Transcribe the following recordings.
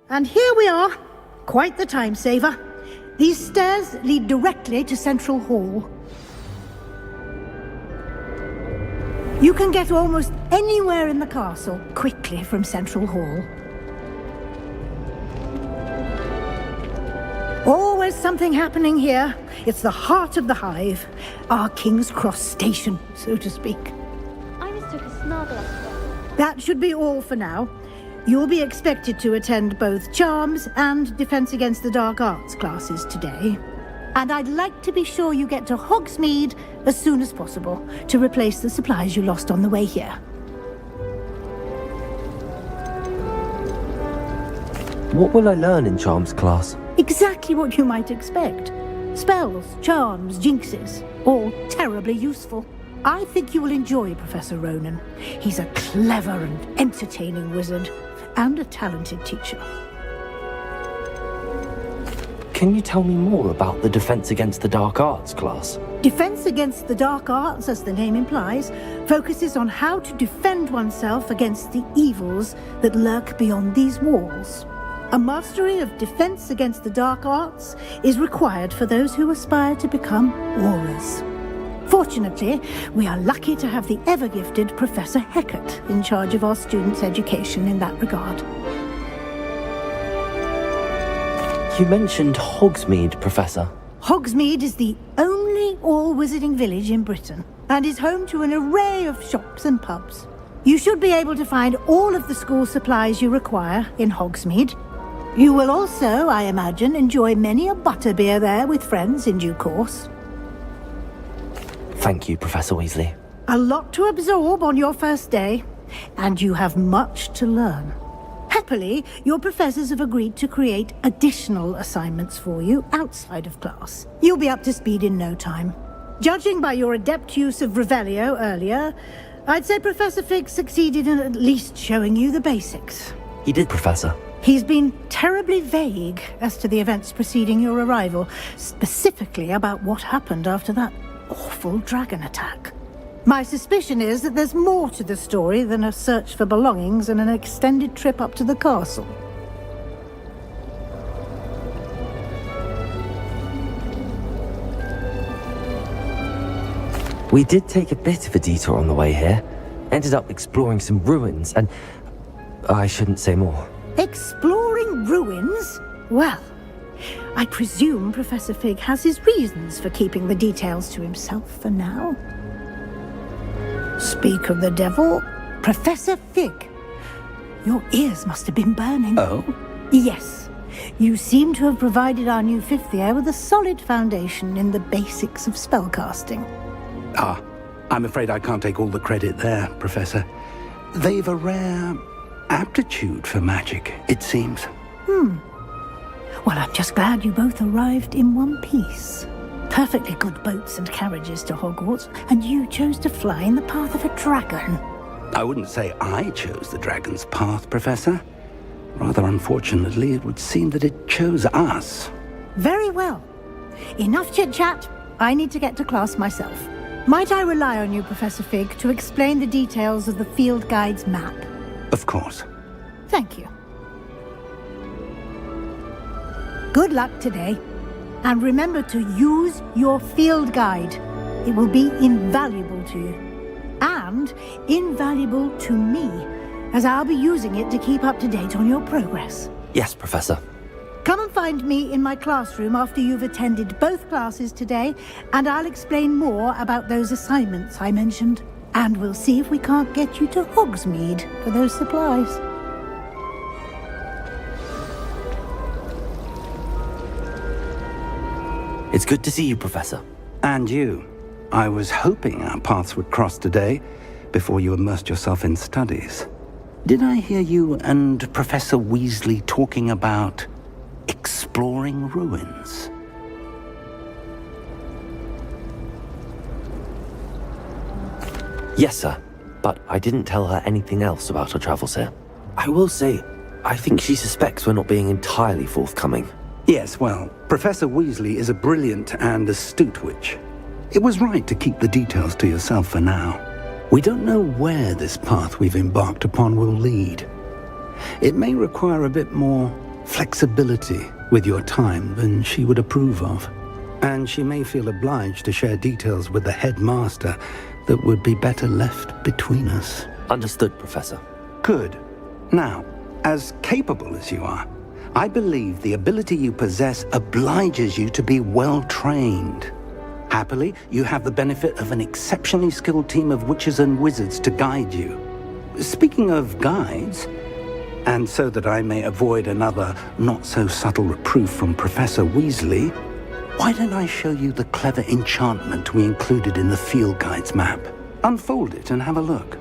And here we are. Quite the time saver. These stairs lead directly to Central Hall. You can get almost anywhere in the castle quickly from Central Hall. Always something happening here. It's the heart of the hive. Our King's Cross station, so to speak. I mistook a snargle up. That should be all for now. You'll be expected to attend both Charms and Defense Against the Dark Arts classes today. And I'd like to be sure you get to Hogsmeade as soon as possible to replace the supplies you lost on the way here. What will I learn in Charms class? Exactly what you might expect. Spells, charms, jinxes, all terribly useful. I think you will enjoy Professor Ronan. He's a clever and entertaining wizard, and a talented teacher. Can you tell me more about the Defense Against the Dark Arts class? Defense Against the Dark Arts, as the name implies, focuses on how to defend oneself against the evils that lurk beyond these walls. A mastery of Defense Against the Dark Arts is required for those who aspire to become Aurors. Fortunately, we are lucky to have the ever-gifted Professor Hecat in charge of our students' education in that regard. You mentioned Hogsmeade, Professor. Hogsmeade is the only all-wizarding village in Britain, and is home to an array of shops and pubs. You should be able to find all of the school supplies you require in Hogsmeade. You will also, I imagine, enjoy many a butterbeer there with friends in due course. Thank you, Professor Weasley. A lot to absorb on your first day, and you have much to learn. Happily, your professors have agreed to create additional assignments for you outside of class. You'll be up to speed in no time. Judging by your adept use of Revelio earlier, I'd say Professor Fig succeeded in at least showing you the basics. He did, Professor. He's been terribly vague as to the events preceding your arrival, specifically about what happened after that awful dragon attack. My suspicion is that there's more to the story than a search for belongings and an extended trip up to the castle. We did take a bit of a detour on the way here. Ended up exploring some ruins and... I shouldn't say more. Exploring ruins? Well, I presume Professor Fig has his reasons for keeping the details to himself for now. Speak of the devil, Professor Fig. Your ears must have been burning. Oh? Yes. You seem to have provided our new fifth year with a solid foundation in the basics of spellcasting. Ah, I'm afraid I can't take all the credit there, Professor. They've a rare aptitude for magic, it seems. Well, I'm just glad you both arrived in one piece. Perfectly good boats and carriages to Hogwarts, and you chose to fly in the path of a dragon. I wouldn't say I chose the dragon's path, Professor. Rather unfortunately, it would seem that it chose us. Very well. Enough chit-chat. I need to get to class myself. Might I rely on you, Professor Fig, to explain the details of the field guide's map? Of course. Thank you. Good luck today. And remember to use your field guide. It will be invaluable to you. And invaluable to me, as I'll be using it to keep up to date on your progress. Yes, Professor. Come and find me in my classroom after you've attended both classes today, and I'll explain more about those assignments I mentioned. And we'll see if we can't get you to Hogsmeade for those supplies. It's good to see you, Professor. And you. I was hoping our paths would cross today, before you immersed yourself in studies. Did I hear you and Professor Weasley talking about exploring ruins? Yes, sir. But I didn't tell her anything else about our travels here. I will say, I think she suspects we're not being entirely forthcoming. Yes, well, Professor Weasley is a brilliant and astute witch. It was right to keep the details to yourself for now. We don't know where this path we've embarked upon will lead. It may require a bit more flexibility with your time than she would approve of. And she may feel obliged to share details with the headmaster that would be better left between us. Understood, Professor. Good. Now, as capable as you are, I believe the ability you possess obliges you to be well trained. Happily, you have the benefit of an exceptionally skilled team of witches and wizards to guide you. Speaking of guides, and so that I may avoid another not-so-subtle reproof from Professor Weasley, why don't I show you the clever enchantment we included in the field guide's map? Unfold it and have a look.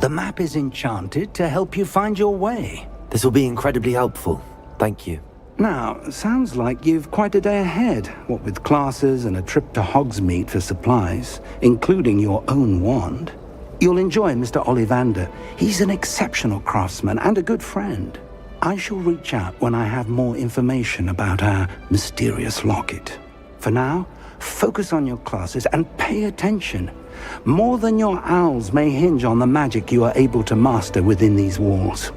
The map is enchanted to help you find your way. This will be incredibly helpful. Thank you. Now, sounds like you've quite a day ahead, what with classes and a trip to Hogsmeade for supplies, including your own wand. You'll enjoy Mr. Ollivander. He's an exceptional craftsman and a good friend. I shall reach out when I have more information about our mysterious locket. For now, focus on your classes and pay attention. More than your owls may hinge on the magic you are able to master within these walls.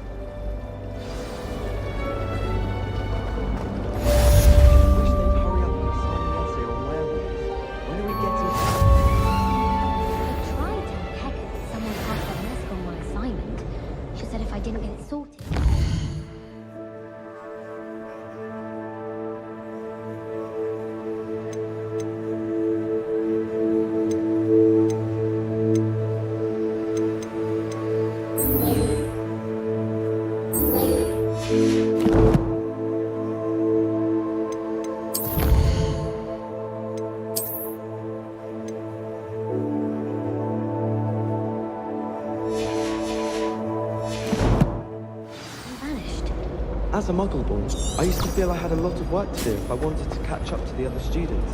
As a muggle boy, I used to feel I had a lot of work to do if I wanted to catch up to the other students.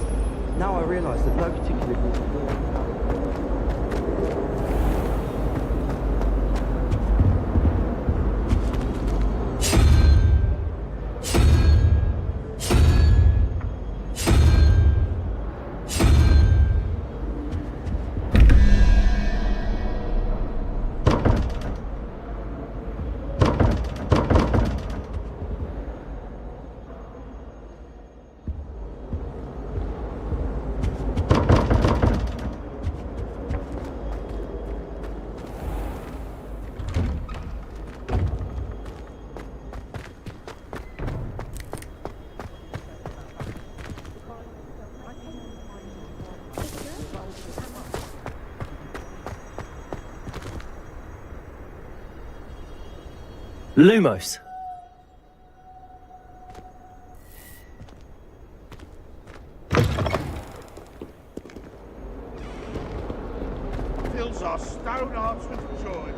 Now I realise that no particular group of boys. Lumos! Fills our stone hearts with joy.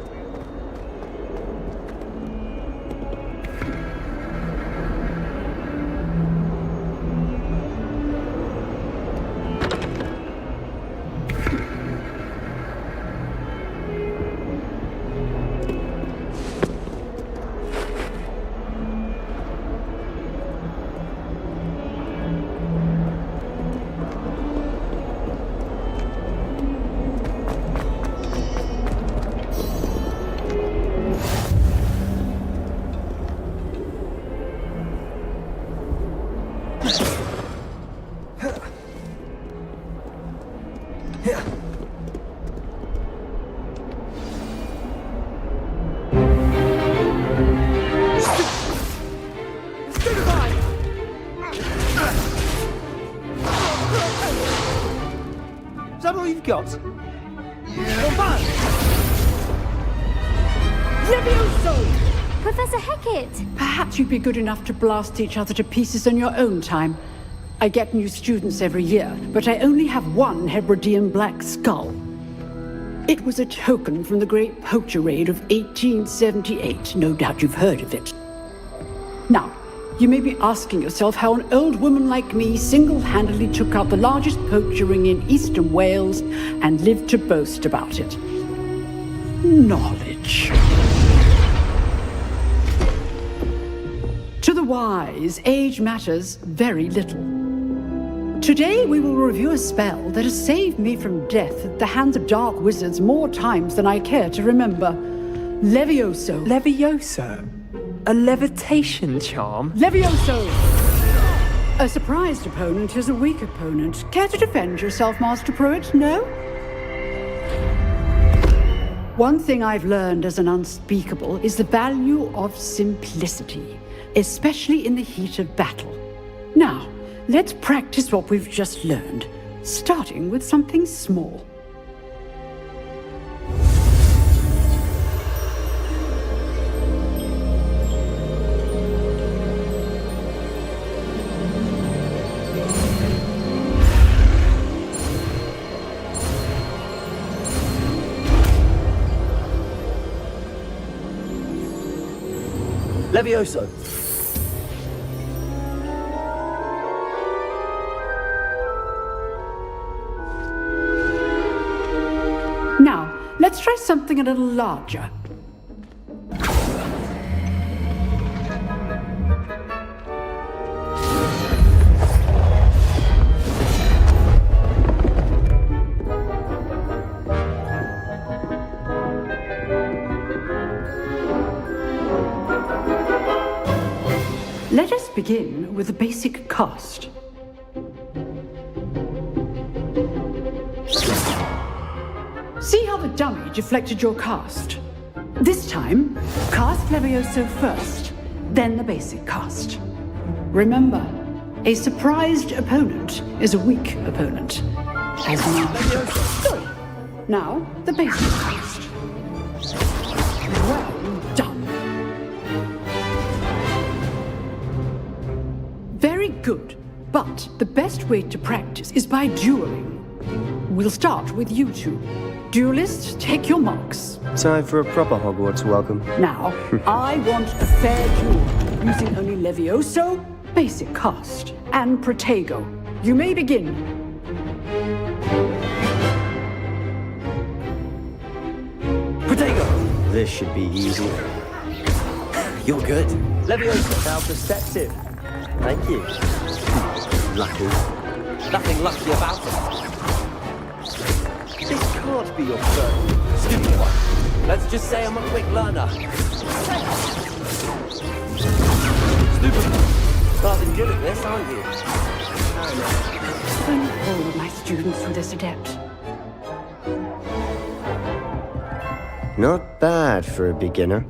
that all you've got? Levioso! Professor Hecat! Perhaps you'd be good enough to blast each other to pieces in your own time. I get new students every year, but I only have one Hebridean black skull. It was a token from the Great Poacher Raid of 1878. No doubt you've heard of it. Now, you may be asking yourself how an old woman like me single-handedly took out the largest poacher ring in eastern Wales and lived to boast about it. Knowledge. To the wise, age matters very little. Today we will review a spell that has saved me from death at the hands of dark wizards more times than I care to remember. Levioso. Levioso? A levitation charm? Levioso! A surprised opponent is a weak opponent. Care to defend yourself, Master Pruitt? No? One thing I've learned as an unspeakable is the value of simplicity, especially in the heat of battle. Now, let's practice what we've just learned, starting with something small. Levioso! Now, let's try something a little larger. Let us begin with the basic cast. See how the dummy deflected your cast? This time, cast Levioso first, then the basic cast. Remember, a surprised opponent is a weak opponent. As good. Now, the basic cast. Well done. Very good, but the best way to practice is by dueling. We'll start with you two. Duelists, take your marks. Time for a proper Hogwarts welcome. Now, I want a fair duel, using only Levioso, basic cast, and Protego. You may begin. Protego! This should be easy. You're good. Leviosa, now perspective. Thank you. Lucky. Nothing lucky about it. This can't be your first. Stupid one. Let's just say I'm a quick learner. Stupid one. Rather good at this, aren't you? All of my students were this adept. Not bad for a beginner.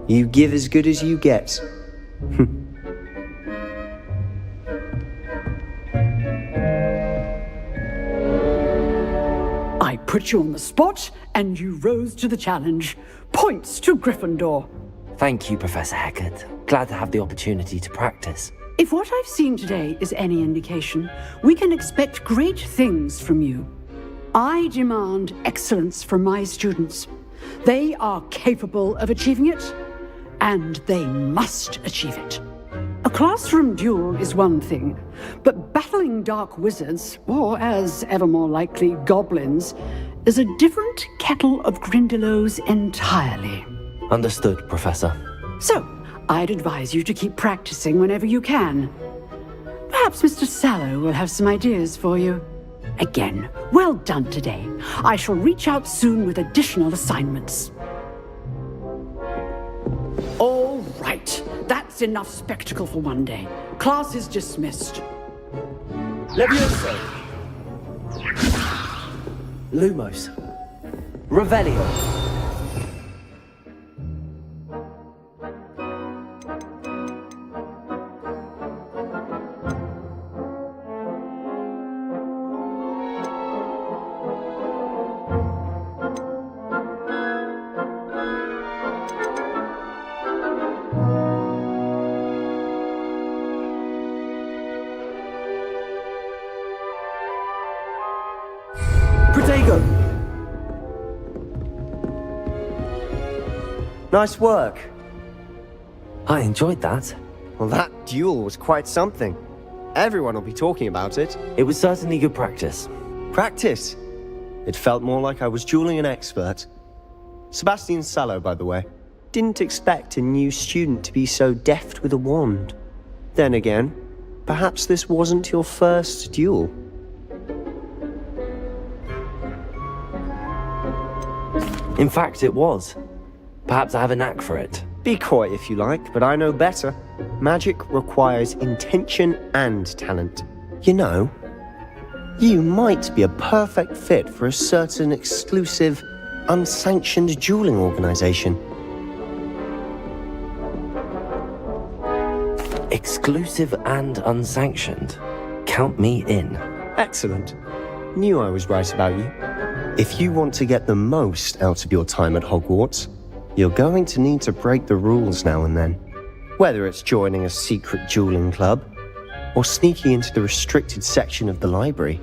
You give as good as you get. I put you on the spot, and you rose to the challenge. Points to Gryffindor. Thank you, Professor Hecat. Glad to have the opportunity to practice. If what I've seen today is any indication, we can expect great things from you. I demand excellence from my students. They are capable of achieving it, and they must achieve it. A classroom duel is one thing, but battling dark wizards, or as ever more likely, goblins, is a different kettle of Grindylows entirely. Understood, Professor. So, I'd advise you to keep practicing whenever you can. Perhaps Mr. Sallow will have some ideas for you. Again, well done today. I shall reach out soon with additional assignments. All right, that's enough spectacle for one day. Class is dismissed. Levioso! Lumos. Revelio. Jago! Nice work. I enjoyed that. Well, that duel was quite something. Everyone will be talking about it. It was certainly good practice. Practice? It felt more like I was dueling an expert. Sebastian Sallow, by the way. Didn't expect a new student to be so deft with a wand. Then again, perhaps this wasn't your first duel. In fact, it was. Perhaps I have a knack for it. Be coy if you like, but I know better. Magic requires intention and talent. You know, you might be a perfect fit for a certain exclusive, unsanctioned dueling organization. Exclusive and unsanctioned. Count me in. Excellent. Knew I was right about you. If you want to get the most out of your time at Hogwarts, you're going to need to break the rules now and then. Whether it's joining a secret dueling club, or sneaking into the restricted section of the library,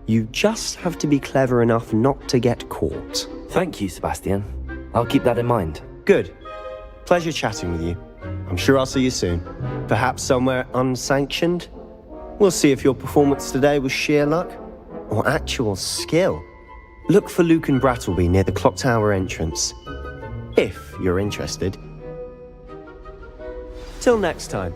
you just have to be clever enough not to get caught. Thank you, Sebastian. I'll keep that in mind. Good. Pleasure chatting with you. I'm sure I'll see you soon. Perhaps somewhere unsanctioned? We'll see if your performance today was sheer luck, or actual skill. Look for Luke and Brattleby near the clock tower entrance. If you're interested. Till next time.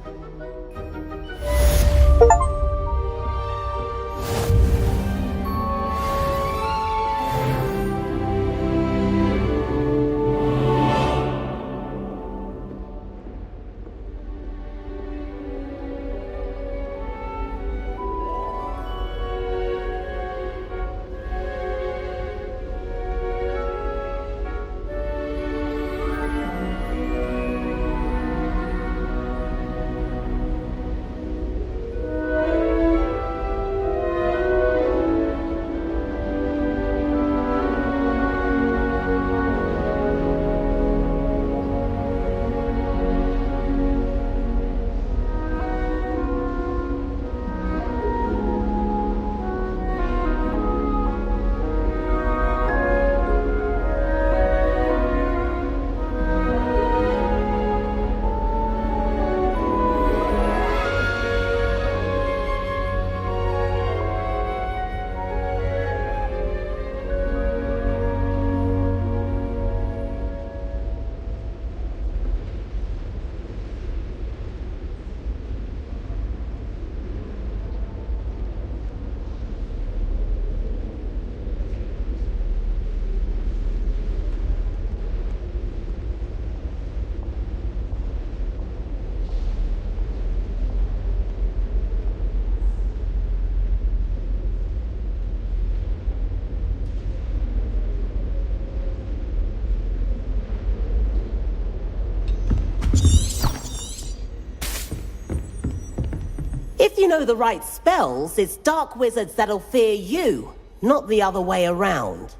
If you know the right spells, it's dark wizards that'll fear you, not the other way around.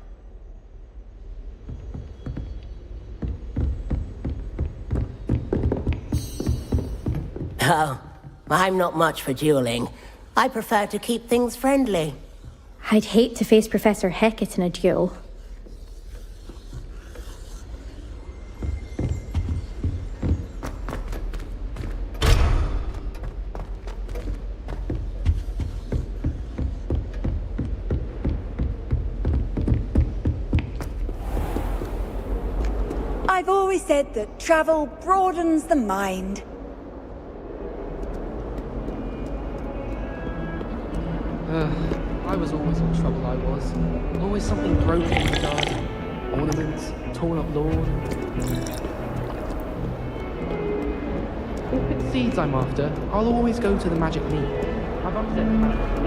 Oh, I'm not much for dueling. I prefer to keep things friendly. I'd hate to face Professor Hecat in a duel. I've always said that travel broadens the mind. I was always in trouble, I was. Always something broken in the garden. Ornaments, torn up lawn. If it's seeds I'm after, I'll always go to the magic leaf. I've upset the magic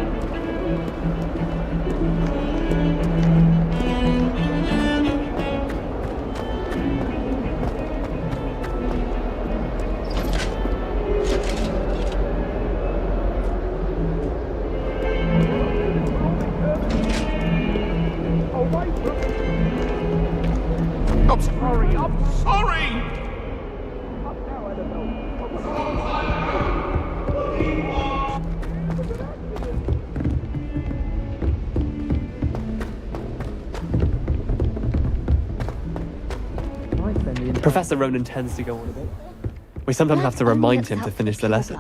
I'm sorry, I'm sorry! Professor Ronan tends to go on a bit. We sometimes have to remind him to finish the lesson.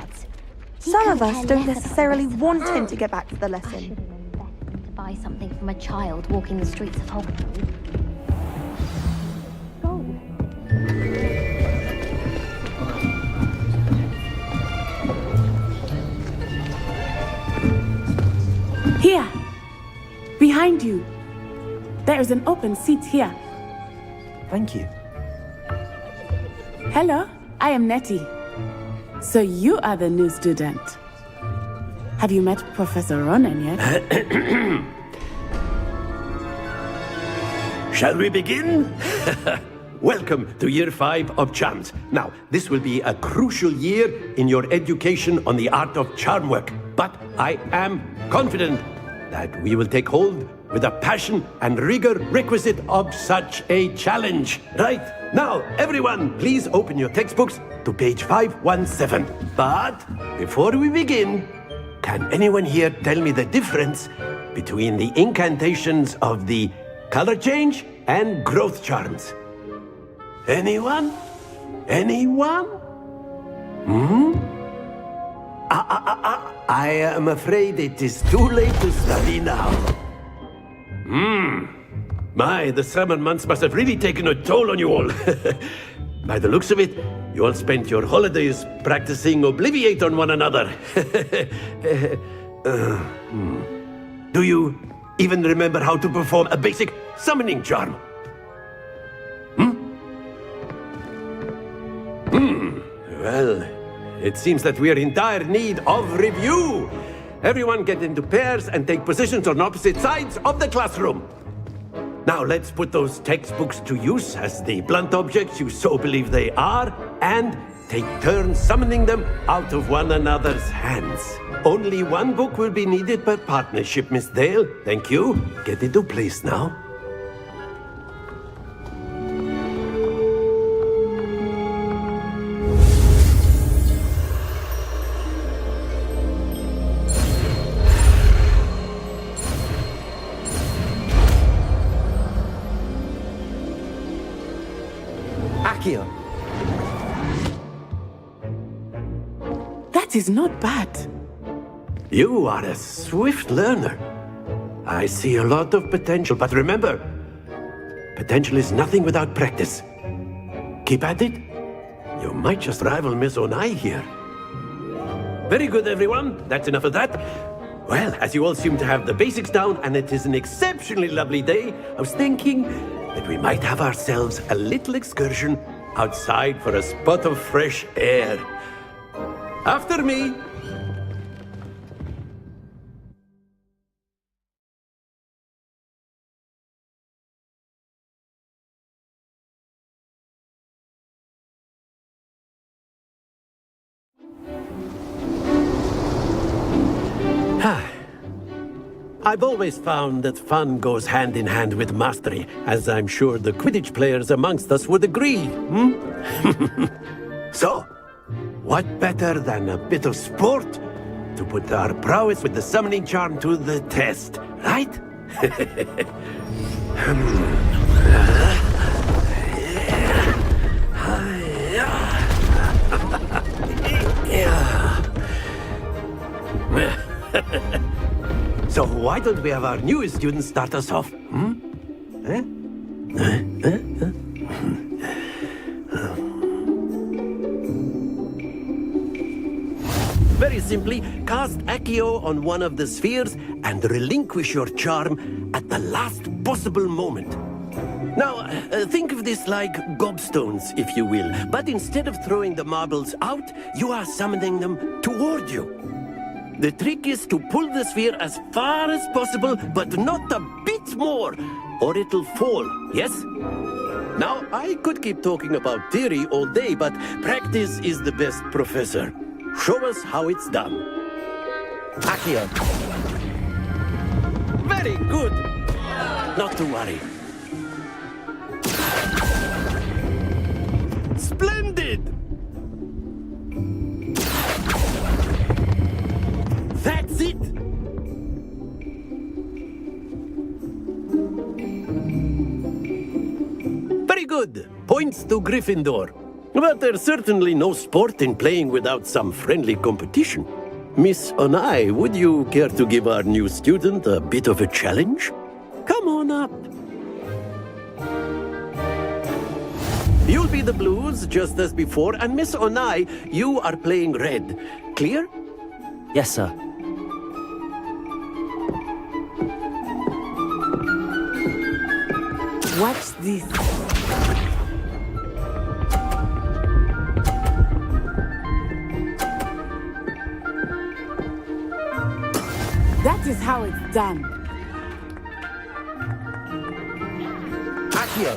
Some of us don't necessarily want him to get back to the lesson. To buy something from a child walking the streets of Hogwarts. Here! Behind you! There is an open seat here. Thank you. Hello, I am Nettie. So you are the new student. Have you met Professor Ronan yet? Shall we begin? Welcome to Year 5 of Charms. Now, this will be a crucial year in your education on the art of charm work. But I am confident that we will take hold with the passion and rigor requisite of such a challenge. Right? Now, everyone, please open your textbooks to page 517. But before we begin, can anyone here tell me the difference between the incantations of the color change and growth charms? Anyone? Anyone? I am afraid it is too late to study now. My, the summer months must have really taken a toll on you all. By the looks of it, you all spent your holidays practicing Obliviate on one another. Do you even remember how to perform a basic summoning charm? Well, it seems that we are in dire need of review. Everyone get into pairs and take positions on opposite sides of the classroom. Now let's put those textbooks to use as the blunt objects you so believe they are, and take turns summoning them out of one another's hands. Only one book will be needed per partnership, Miss Dale. Thank you. Get into place now. That is not bad. You are a swift learner. I see a lot of potential, but remember, potential is nothing without practice. Keep at it. You might just rival Miss Onai here. Very good, everyone. That's enough of that. Well, as you all seem to have the basics down, and it is an exceptionally lovely day, I was thinking that we might have ourselves a little excursion outside for a spot of fresh air. After me. I've always found that fun goes hand in hand with mastery, as I'm sure the Quidditch players amongst us would agree. So, what better than a bit of sport to put our prowess with the summoning charm to the test, right? So why don't we have our newest student start us off? Very simply, cast Accio on one of the spheres and relinquish your charm at the last possible moment. Now, think of this like gobstones, if you will, but instead of throwing the marbles out, you are summoning them toward you. The trick is to pull the sphere as far as possible, but not a bit more, or it'll fall, yes? Now, I could keep talking about theory all day, but practice is the best professor. Show us how it's done. Accio. Very good. Not to worry. Splendid! That's it! Very good. Points to Gryffindor. But there's certainly no sport in playing without some friendly competition. Miss Onai, would you care to give our new student a bit of a challenge? Come on up. You'll be the blues, just as before, and Miss Onai, you are playing red. Clear? Yes, sir. Watch this. That is how it's done. Accio.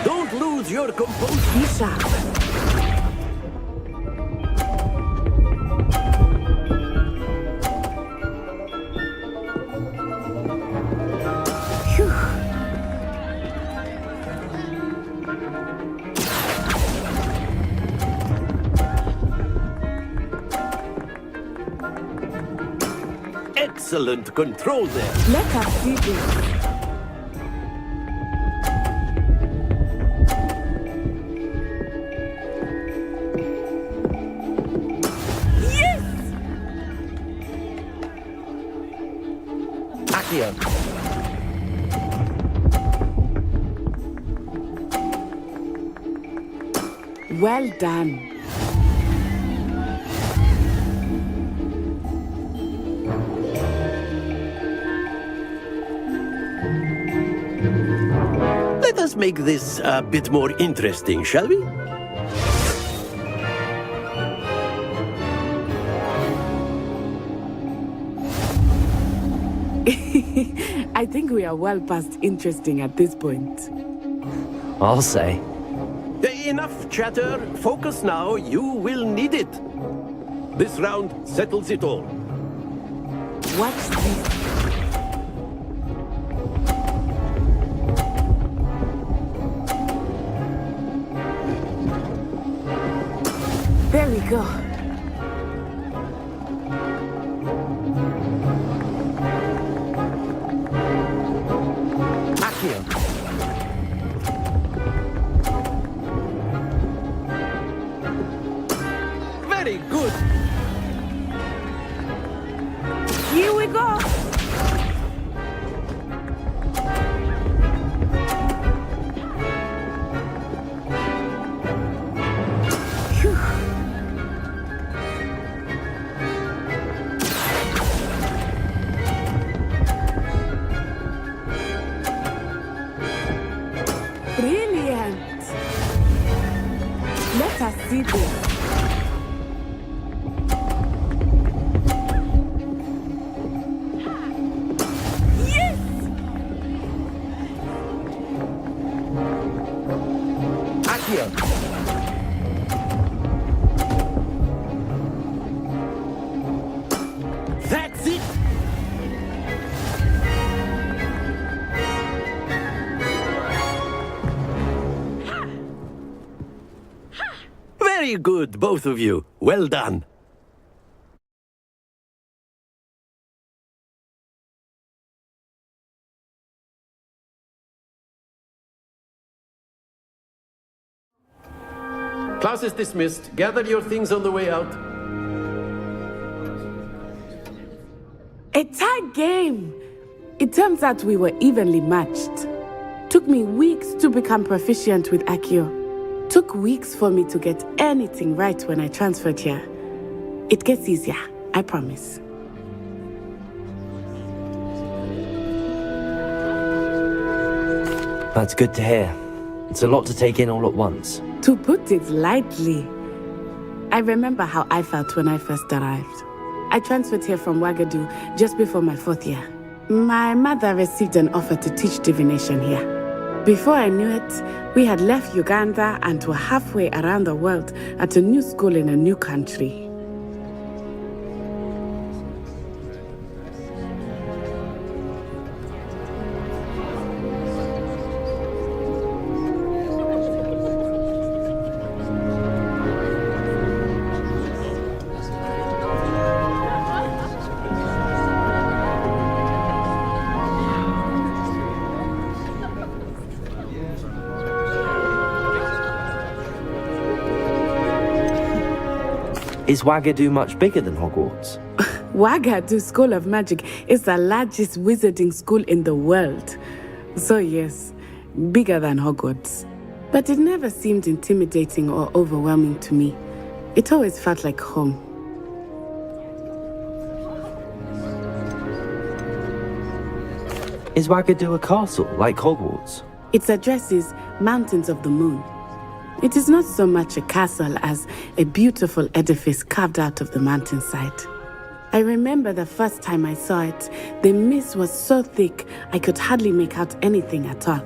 Don't lose your composure. Be sharp. Excellent control there. Let us see this. Accio. Well done. Let us make this a bit more interesting, shall we? I think we are well past interesting at this point. I'll say. Enough chatter. Focus now. You will need it. This round settles it all. Watch this. There we go. Accio. Very good. Here we go. Brilliant. Let us see this. That's it! Very good, both of you. Well done. Class is dismissed. Gather your things on the way out. A tight game. It turns out we were evenly matched. Took me weeks to become proficient with Accio. Took weeks for me to get anything right when I transferred here. It gets easier, I promise. That's good to hear. It's a lot to take in all at once. To put it lightly, I remember how I felt when I first arrived. I transferred here from Ouagadougou just before my 4th year. My mother received an offer to teach divination here. Before I knew it, we had left Uganda and were halfway around the world at a new school in a new country. Is Wagadu much bigger than Hogwarts? Wagadu School of Magic is the largest wizarding school in the world. So yes, bigger than Hogwarts. But it never seemed intimidating or overwhelming to me. It always felt like home. Is Wagadu a castle, like Hogwarts? Its address is Mountains of the Moon. It is not so much a castle as a beautiful edifice carved out of the mountainside. I remember the first time I saw it, the mist was so thick I could hardly make out anything at all.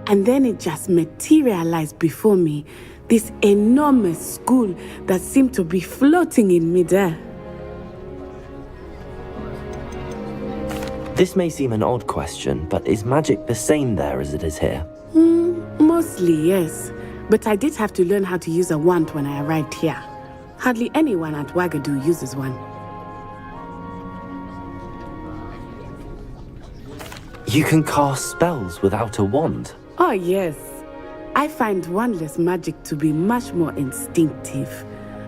And then it just materialized before me, this enormous school that seemed to be floating in midair. This may seem an odd question, but is magic the same there as it is here? Mostly, yes. But I did have to learn how to use a wand when I arrived here. Hardly anyone at Wagadu uses one. You can cast spells without a wand? Oh, yes. I find wandless magic to be much more instinctive.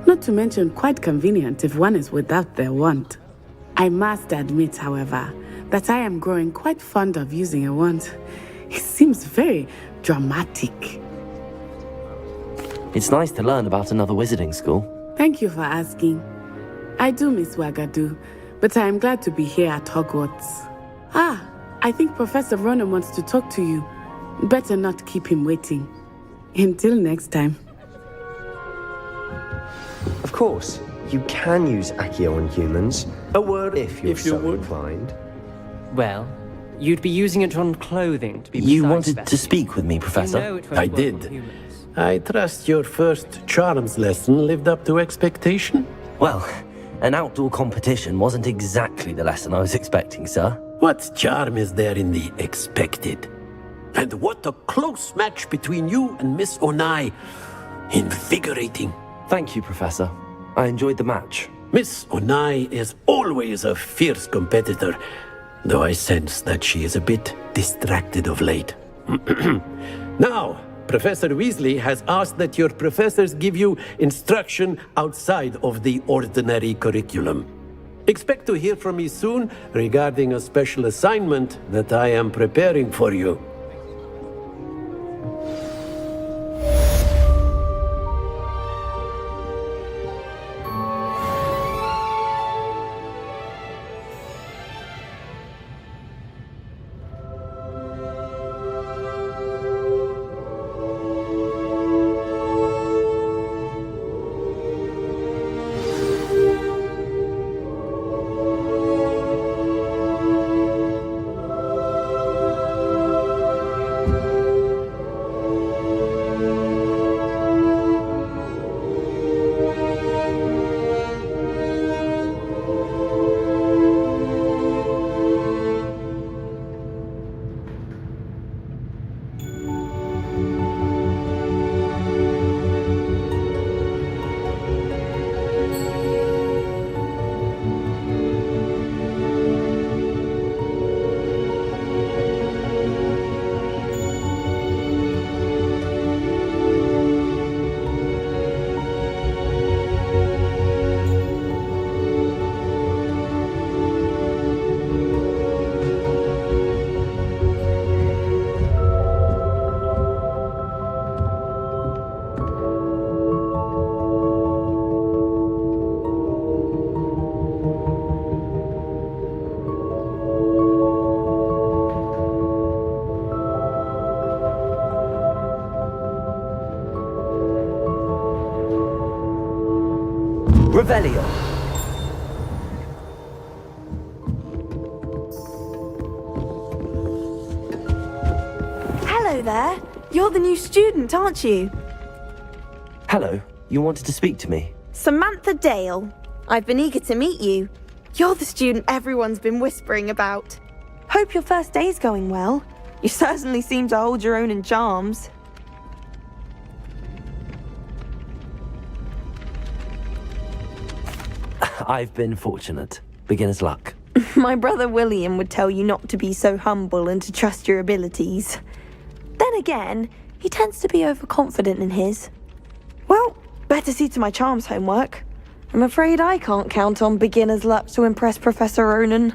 Not to mention quite convenient if one is without their wand. I must admit, however, that I am growing quite fond of using a wand. It seems very dramatic. It's nice to learn about another wizarding school. Thank you for asking. I do miss Wagadu, but I am glad to be here at Hogwarts. I think Professor Ronan wants to talk to you. Better not keep him waiting. Until next time. Of course, you can use Accio on humans. A word if you're if you so would. inclined. Well, you'd be using it on clothing to be You precise, wanted Beth. to speak with me, Professor? You know it won't I work did. on humans. I trust your first charms lesson lived up to expectation? Well, an outdoor competition wasn't exactly the lesson I was expecting, sir. What charm is there in the expected? And what a close match between you and Miss Onai. Invigorating. Thank you, Professor. I enjoyed the match. Miss Onai is always a fierce competitor, though I sense that she is a bit distracted of late. Now, Professor Weasley has asked that your professors give you instruction outside of the ordinary curriculum. Expect to hear from me soon regarding a special assignment that I am preparing for you. Revelio. Hello there. You're the new student, aren't you? Hello. You wanted to speak to me? Samantha Dale. I've been eager to meet you. You're the student everyone's been whispering about. Hope your first day's going well. You certainly seem to hold your own in charms. I've been fortunate. Beginner's luck. My brother William would tell you not to be so humble and to trust your abilities. Then again, he tends to be overconfident in his. Well, better see to my charms homework. I'm afraid I can't count on beginner's luck to impress Professor Ronan.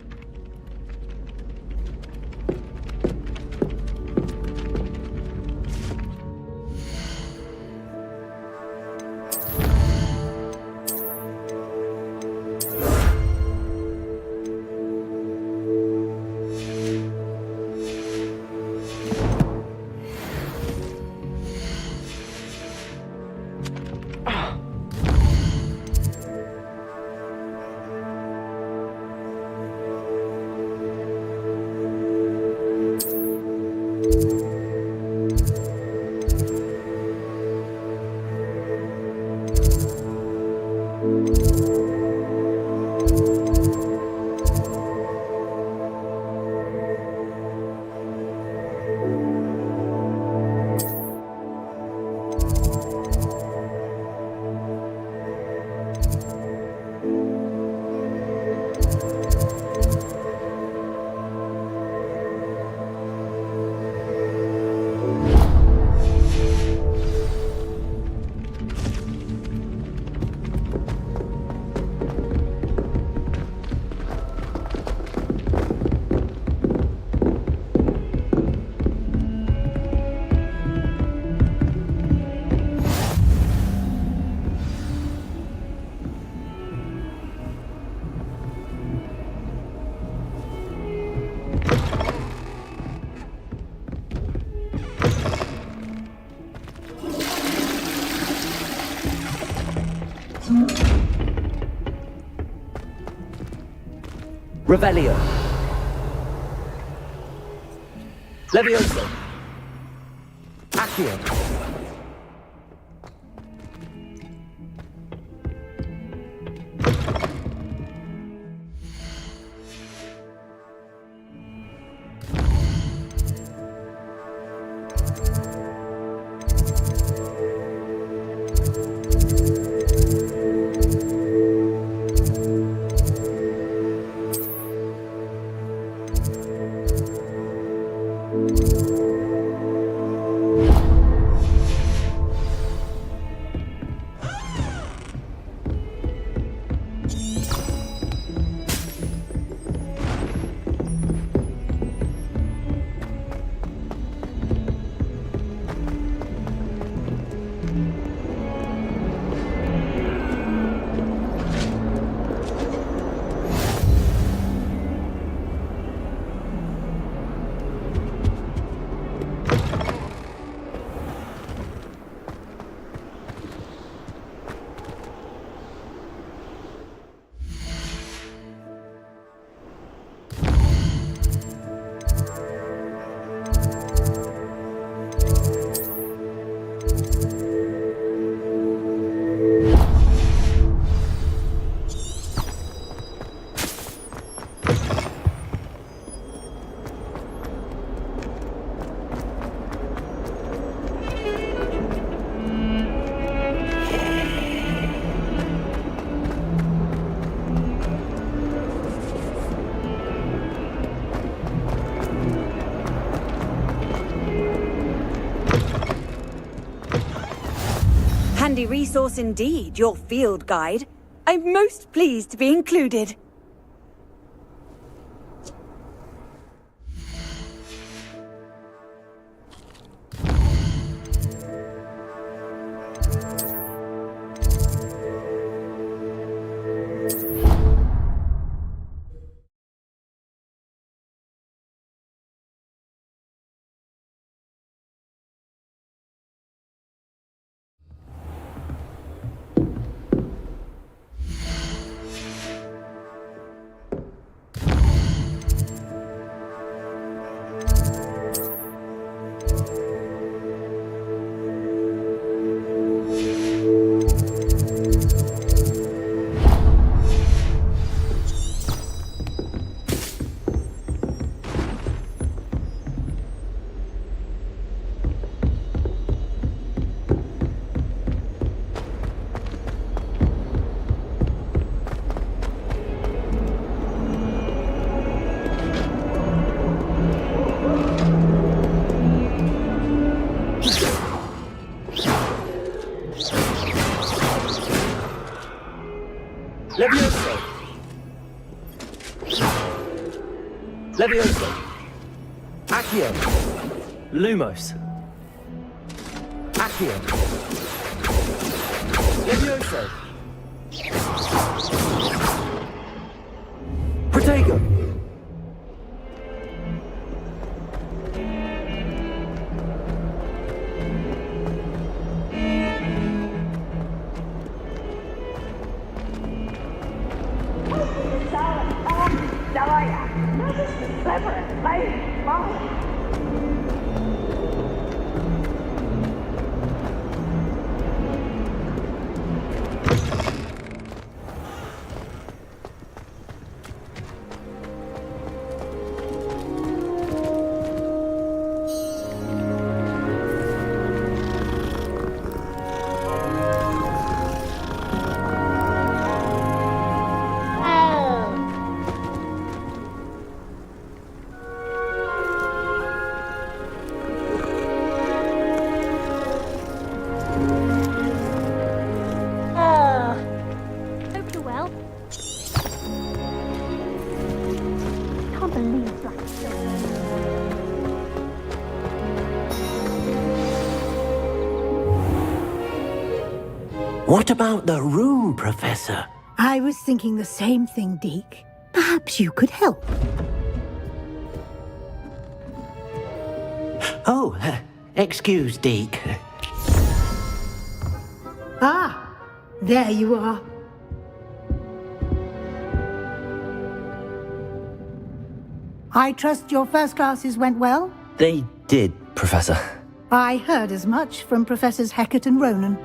Revelio. Levioso. Accio. Handy resource indeed, your field guide. I'm most pleased to be included. Levioso! Levioso! Accio! Lumos! Accio! Levioso! Protego! Hope you're well. Can't believe that. What about the room, Professor? I was thinking the same thing, Deke. Perhaps you could help. Oh, excuse, Deke. Ah, there you are. I trust your first classes went well? They did, Professor. I heard as much from Professors Hecat and Ronan.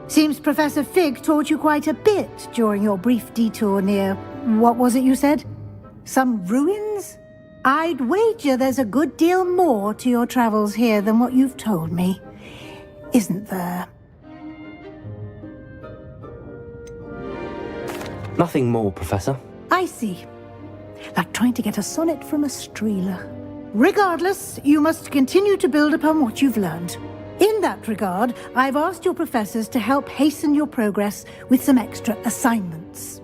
Seems Professor Fig taught you quite a bit during your brief detour near... what was it you said? Some ruins? I'd wager there's a good deal more to your travels here than what you've told me. Isn't there? Nothing more, Professor. I see. Like trying to get a sonnet from a streeler. Regardless, you must continue to build upon what you've learned. In that regard, I've asked your professors to help hasten your progress with some extra assignments.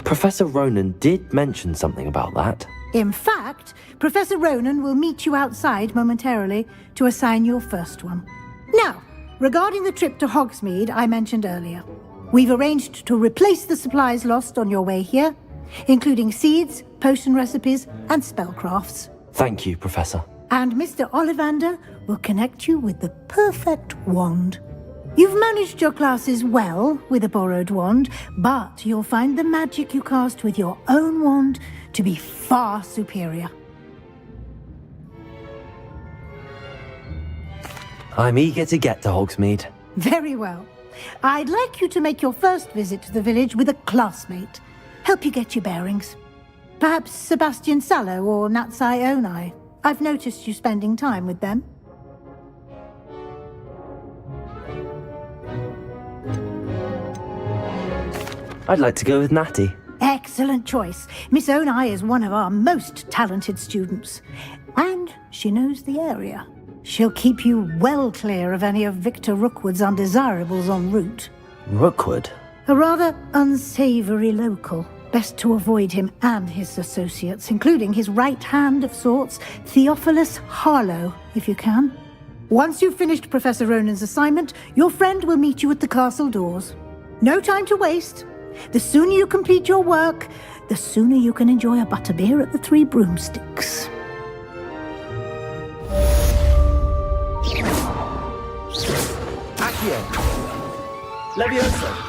Professor Ronan did mention something about that. In fact, Professor Ronan will meet you outside momentarily to assign your first one. Now, regarding the trip to Hogsmeade I mentioned earlier, we've arranged to replace the supplies lost on your way here, including seeds, potion recipes, and spellcrafts. Thank you, Professor. And Mr. Ollivander will connect you with the perfect wand. You've managed your classes well with a borrowed wand, but you'll find the magic you cast with your own wand to be far superior. I'm eager to get to Hogsmeade. Very well. I'd like you to make your first visit to the village with a classmate. Help you get your bearings. Perhaps Sebastian Sallow or Natsai Onai. I've noticed you spending time with them. I'd like to go with Natty. Excellent choice. Miss Onai is one of our most talented students. And she knows the area. She'll keep you well clear of any of Victor Rookwood's undesirables en route. Rookwood? A rather unsavory local. Best to avoid him and his associates, including his right hand of sorts, Theophilus Harlow, if you can. Once you've finished Professor Ronan's assignment, your friend will meet you at the castle doors. No time to waste. The sooner you complete your work, the sooner you can enjoy a butterbeer at the Three Broomsticks. Accio! Levioso!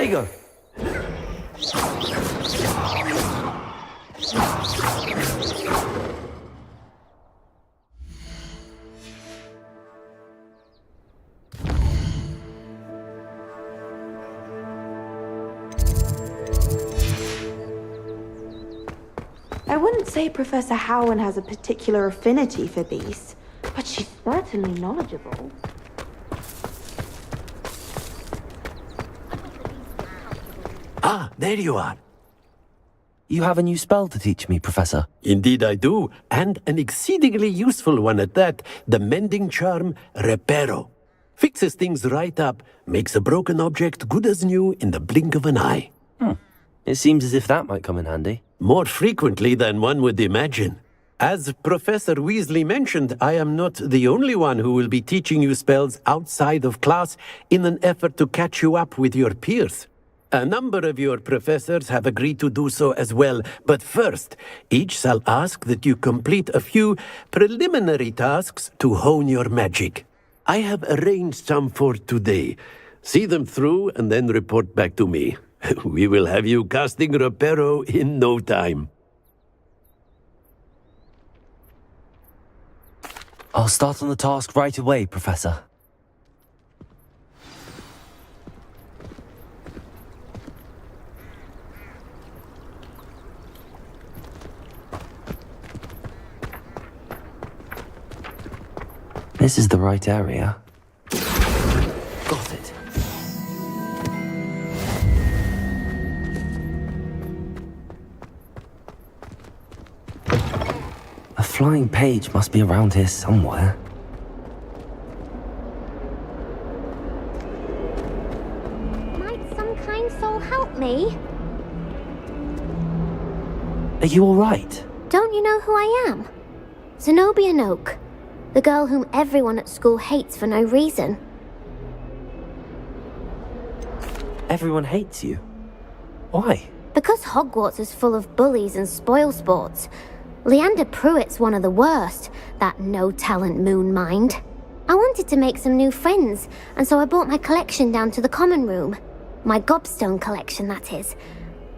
you go. I wouldn't say Professor Howland has a particular affinity for these, but she's certainly knowledgeable. Ah, there you are. You have a new spell to teach me, Professor. Indeed I do, and an exceedingly useful one at that, the mending charm Reparo. Fixes things right up, makes a broken object good as new in the blink of an eye. It seems as if that might come in handy. More frequently than one would imagine. As Professor Weasley mentioned, I am not the only one who will be teaching you spells outside of class in an effort to catch you up with your peers. A number of your professors have agreed to do so as well, but first, each shall ask that you complete a few preliminary tasks to hone your magic. I have arranged some for today. See them through and then report back to me. We will have you casting Reparo in no time. I'll start on the task right away, Professor. This is the right area. Got it. A flying page must be around here somewhere. Might some kind soul help me? Are you all right? Don't you know who I am? Zenobia Noak, the girl whom everyone at school hates for no reason. Everyone hates you. Why? Because Hogwarts is full of bullies and spoilsports. Leander Pruitt's one of the worst, that no-talent moon mind. I wanted to make some new friends, and so I brought my collection down to the common room. My gobstone collection, that is.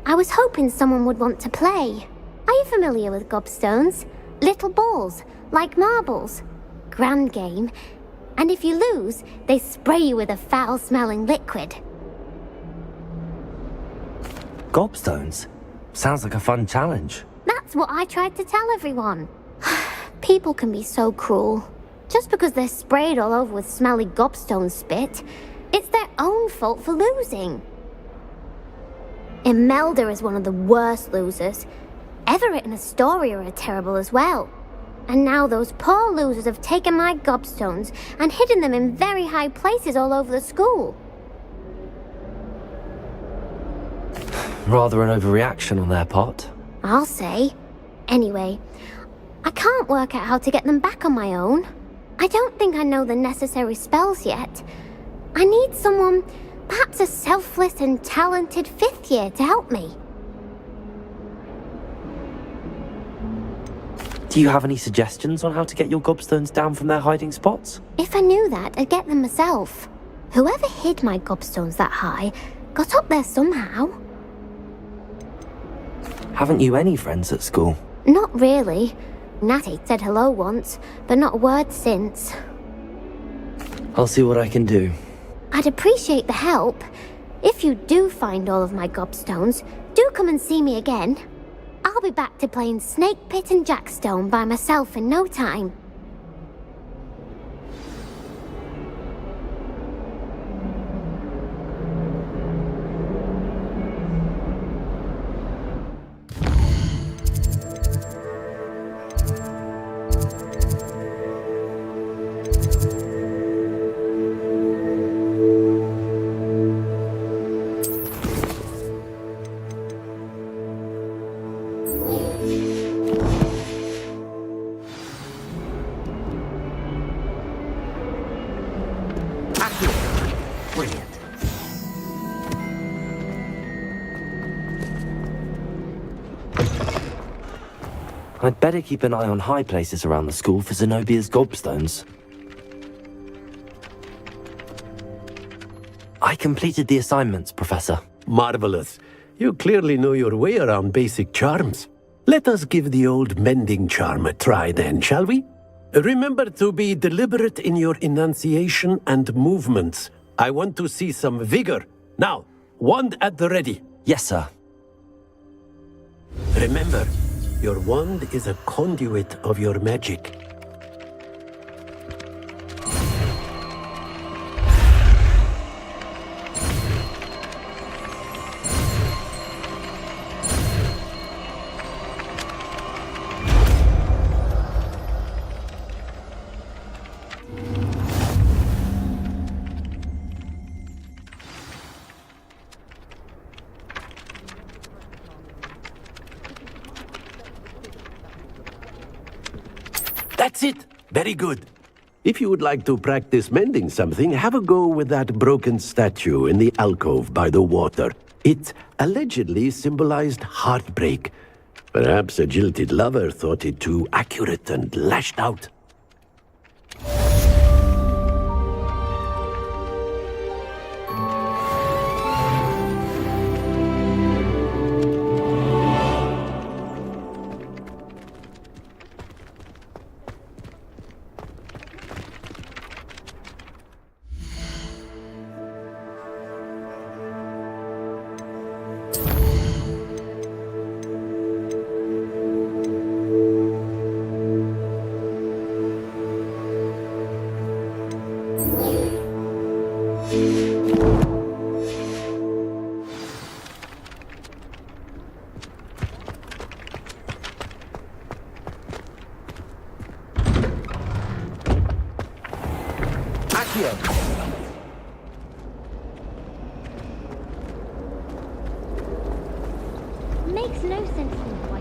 I was hoping someone would want to play. Are you familiar with gobstones? Little balls, like marbles. Grand game. And if you lose, they spray you with a foul-smelling liquid. Gobstones? Sounds like a fun challenge. That's what I tried to tell everyone. People can be so cruel. Just because they're sprayed all over with smelly gobstone spit, it's their own fault for losing. Imelda is one of the worst losers. Everett and Astoria are terrible as well. And now those poor losers have taken my gobstones and hidden them in very high places all over the school. Rather an overreaction on their part. I'll say. Anyway, I can't work out how to get them back on my own. I don't think I know the necessary spells yet. I need someone, perhaps a selfless and talented 5th year to help me. Do you have any suggestions on how to get your gobstones down from their hiding spots? If I knew that, I'd get them myself. Whoever hid my gobstones that high got up there somehow. Haven't you any friends at school? Not really. Natty said hello once, but not a word since. I'll see what I can do. I'd appreciate the help. If you do find all of my gobstones, do come and see me again. I'll be back to playing Snake Pit and Jackstone by myself in no time. I'd better keep an eye on high places around the school for Zenobia's gobstones. I completed the assignments, Professor. Marvelous. You clearly know your way around basic charms. Let us give the old mending charm a try then, shall we? Remember to be deliberate in your enunciation and movements. I want to see some vigor. Now, wand at the ready. Yes, sir. Remember, your wand is a conduit of your magic. That's it! Very good. If you would like to practice mending something, have a go with that broken statue in the alcove by the water. It allegedly symbolized heartbreak. Perhaps a jilted lover thought it too accurate and lashed out. Makes no sense to me why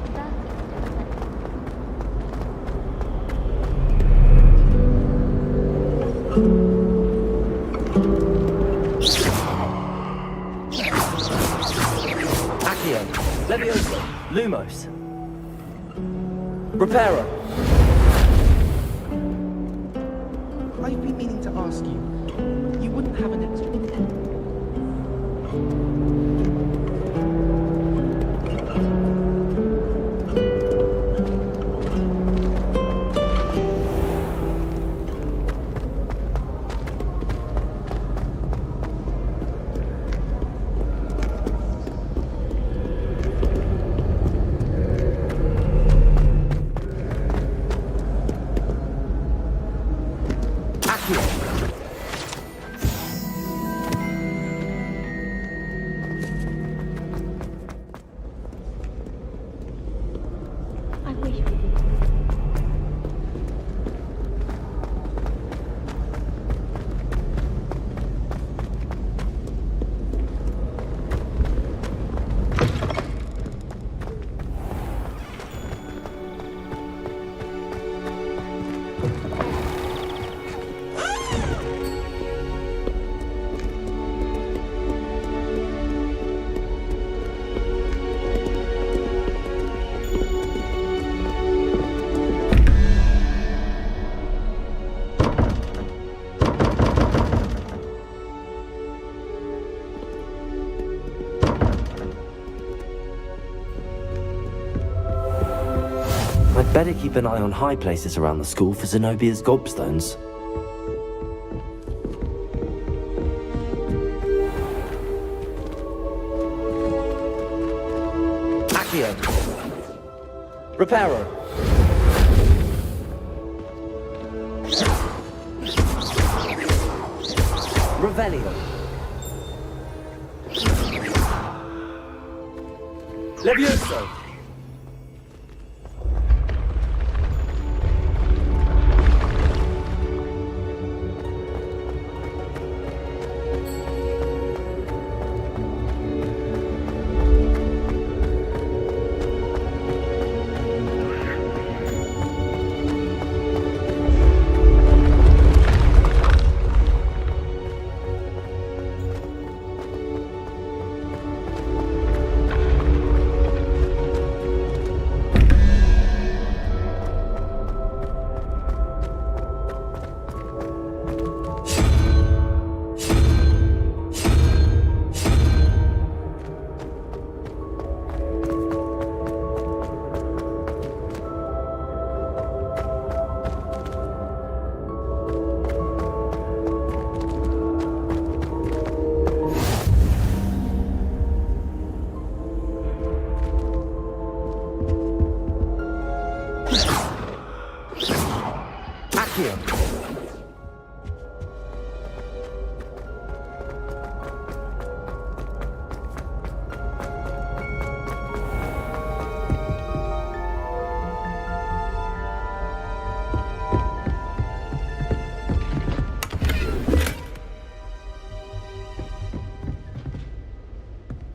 Accio, Levioso, Lumos. Reparo. I've been meaning to ask you. You wouldn't have an extra... I'd better keep an eye on high places around the school for Zenobia's gobstones. Accio. Reparo. Revelio. Levioso.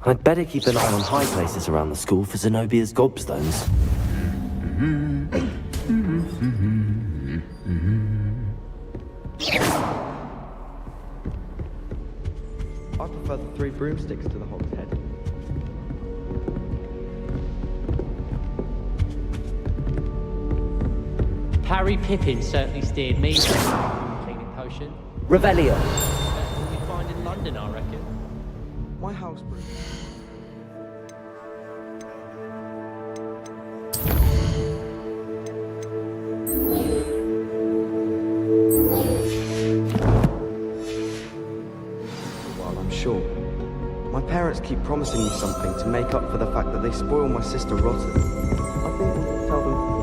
I'd better keep an eye on high places around the school for Zenobia's gobstones. I prefer the 3 broomsticks to the hogshead. Harry Pippin certainly steered me to a cleaning potion. Revelio. Better than you find in London, I reckon. My house broom. Well, I'm sure. My parents keep promising me something to make up for the fact that they spoil my sister rotten. I think we should tell them.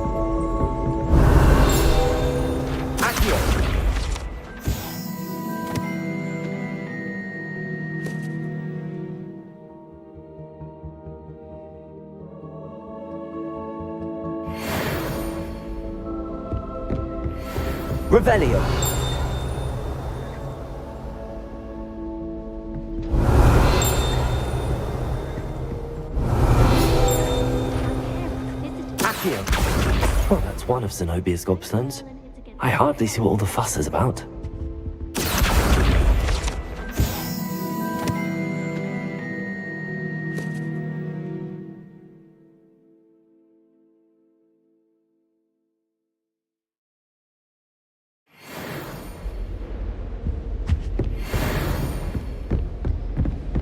Revelio. Accio. Well, that's one of Zenobia's gobstones. I hardly see what all the fuss is about.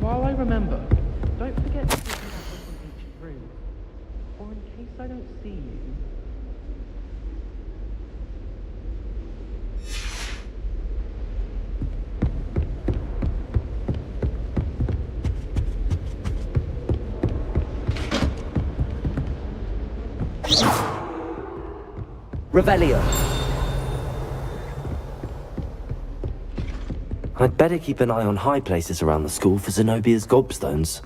While I remember, don't forget to pick me up from each room. Or in case I don't see you. Revelio. I'd better keep an eye on high places around the school for Zenobia's gobstones.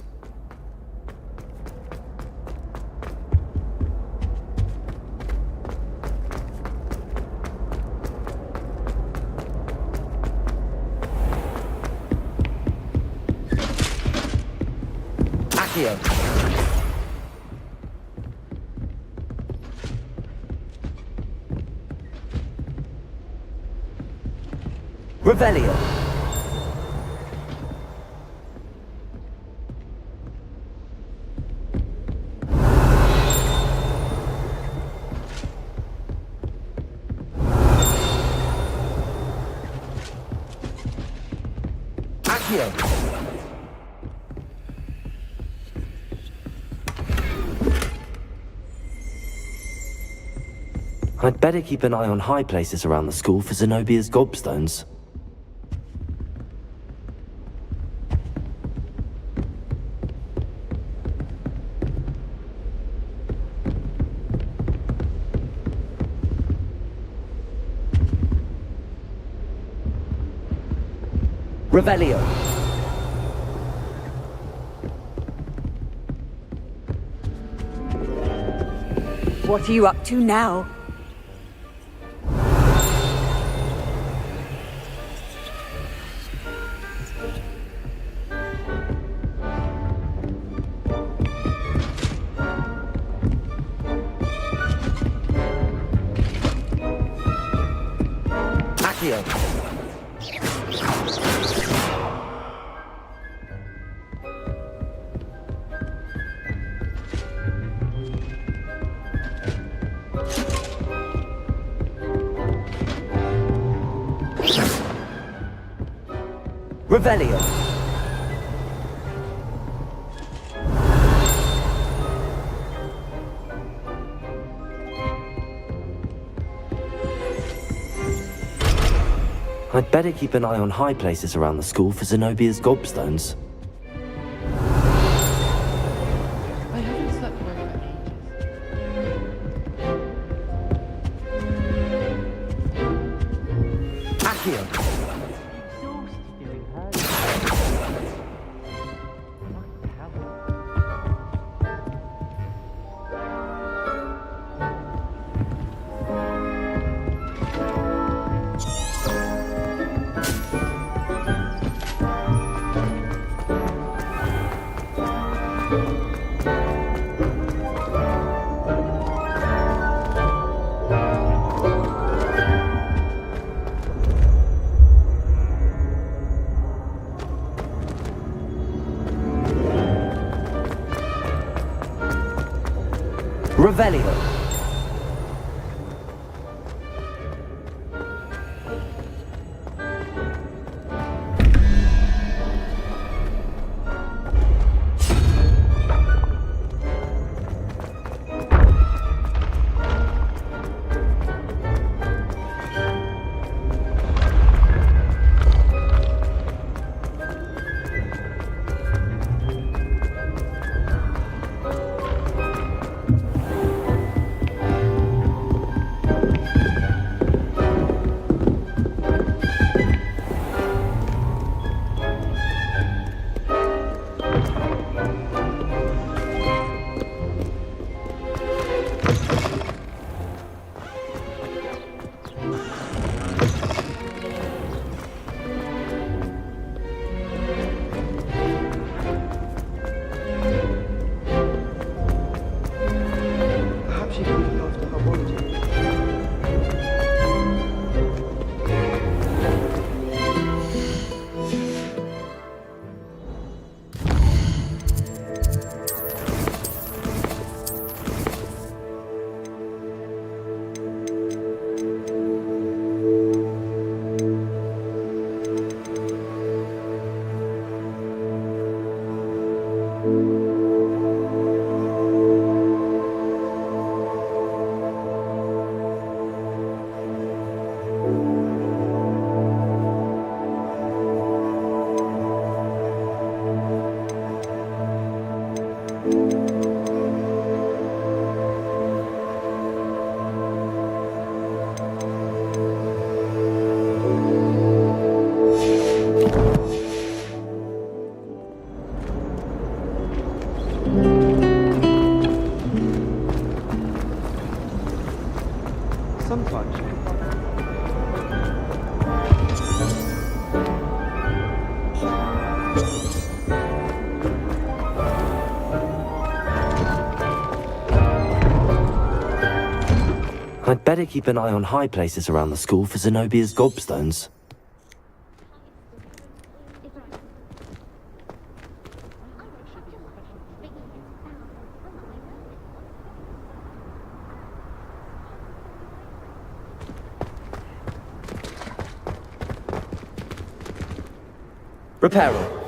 Accio. Revelio. Accio. I'd better keep an eye on high places around the school for Zenobia's gobstones. Revelio. What are you up to now? Accio. Revelio. I'd better keep an eye on high places around the school for Zenobia's gobstones. I haven't slept well for ages. Accio. Revelio. Sometimes. I'd better keep an eye on high places around the school for Zenobia's gobstones. Reparo.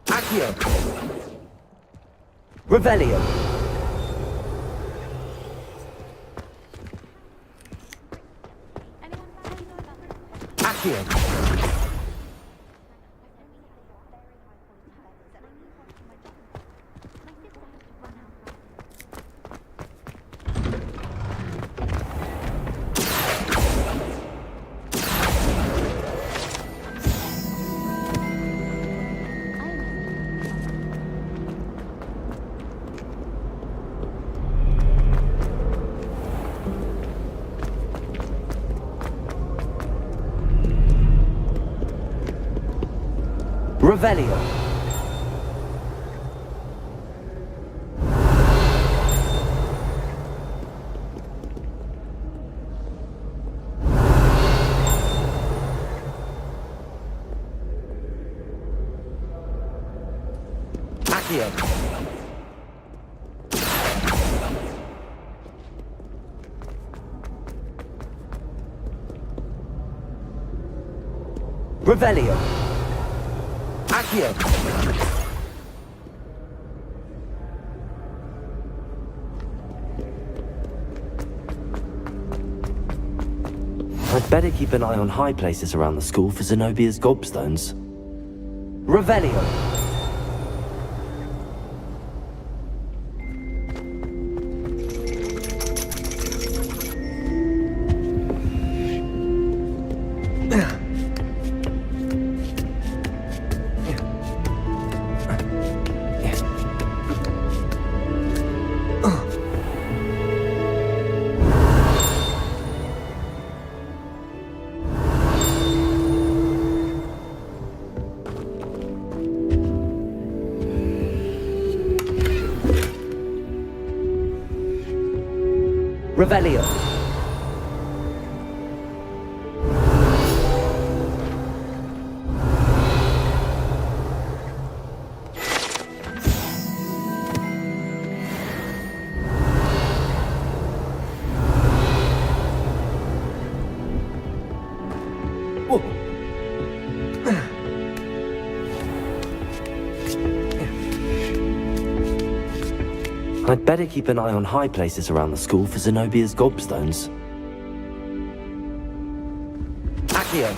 Accio. Revelio. Accio. Revelio. Accio. Revelio. Accio. I'd better keep an eye on high places around the school for Zenobia's gobstones. Revelio. Revelio. I'd better keep an eye on high places around the school for Zenobia's gobstones. Accio!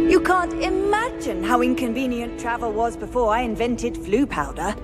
You can't imagine how inconvenient travel was before I invented flu powder.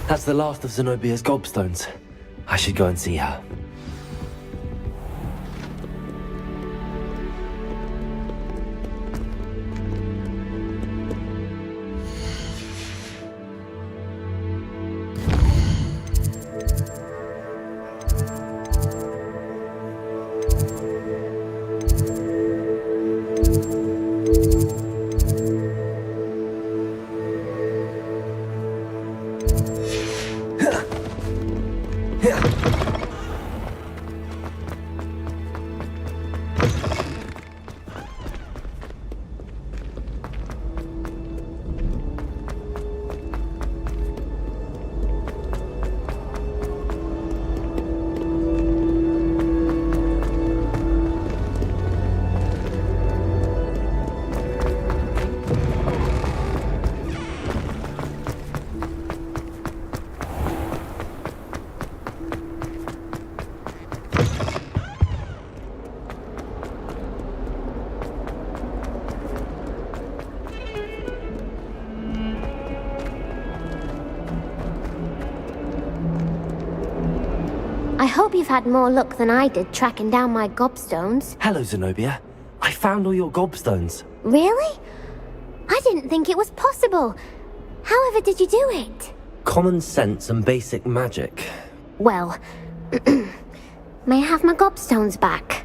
That's the last of Zenobia's gobstones. I should go and see her. I hope you've had more luck than I did tracking down my gobstones. Hello, Zenobia. I found all your gobstones. Really? I didn't think it was possible. However did you do it? Common sense and basic magic. Well, may I have my gobstones back?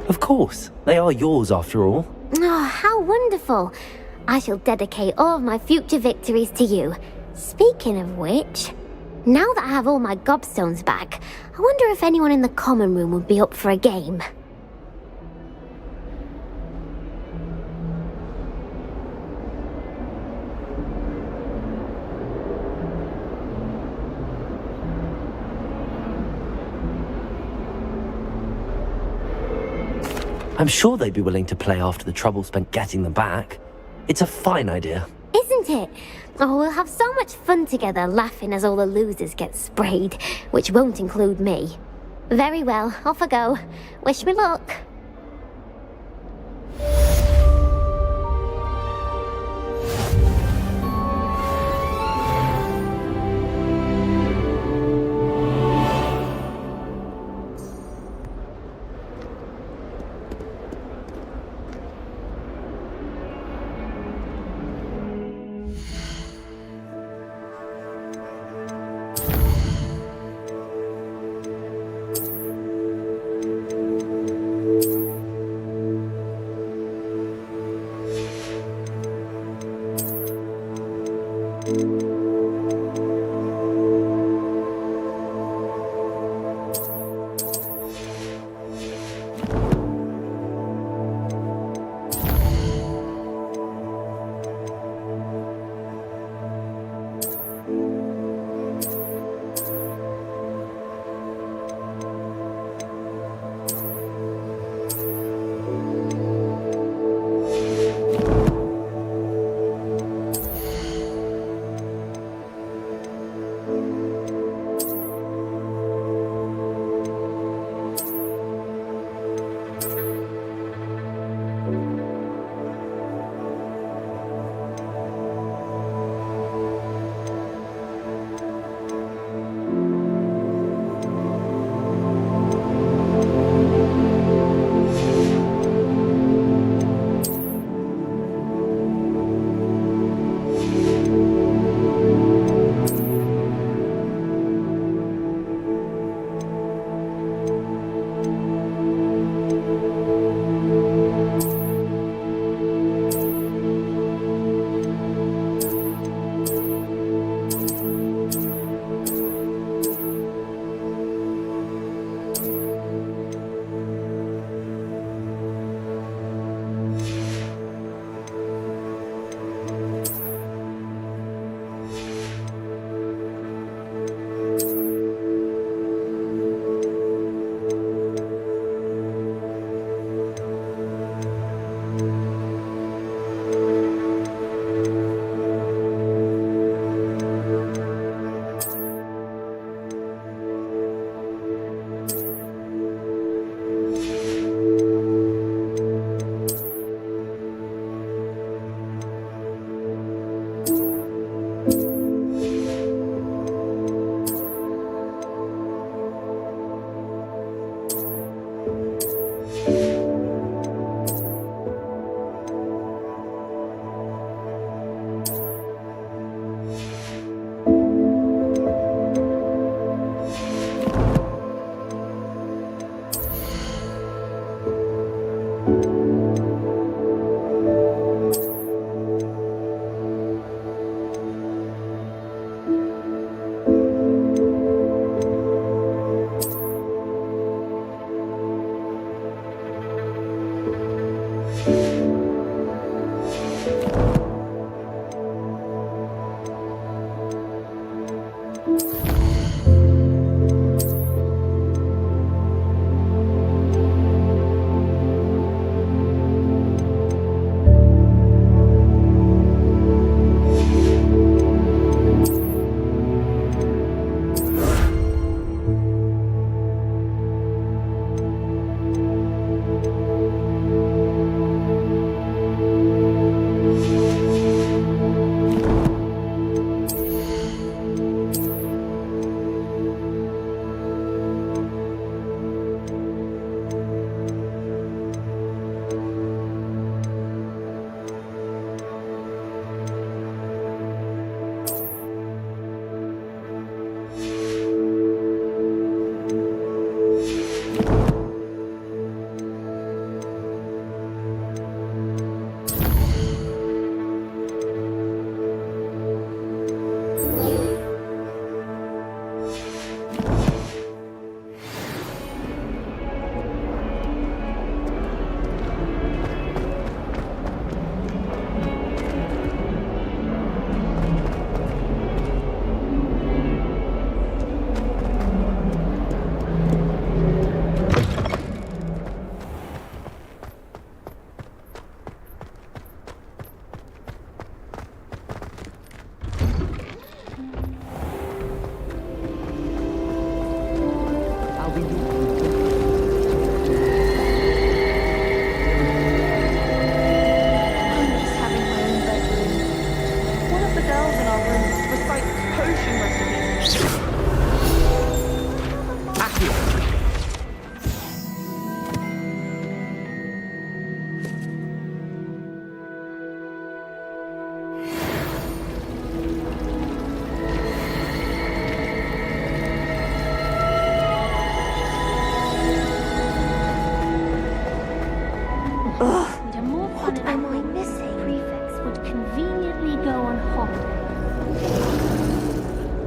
Of course. They are yours after all. Oh, how wonderful. I shall dedicate all of my future victories to you. Speaking of which, now that I have all my gobstones back, I wonder if anyone in the common room would be up for a game. I'm sure they'd be willing to play after the trouble spent getting them back. It's a fine idea. Isn't it? Oh, we'll have so much fun together laughing as all the losers get sprayed, which won't include me. Very well, off I go. Wish me luck.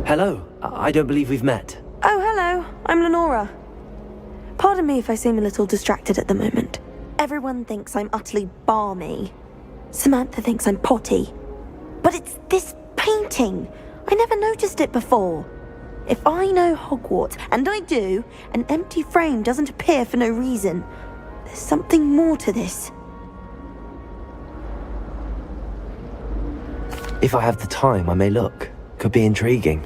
Hello. I don't believe we've met. Oh, hello. I'm Lenora. Pardon me if I seem a little distracted at the moment. Everyone thinks I'm utterly balmy. Samantha thinks I'm potty. But it's this painting. I never noticed it before. If I know Hogwarts, and I do, an empty frame doesn't appear for no reason. There's something more to this. If I have the time, I may look. Could be intriguing.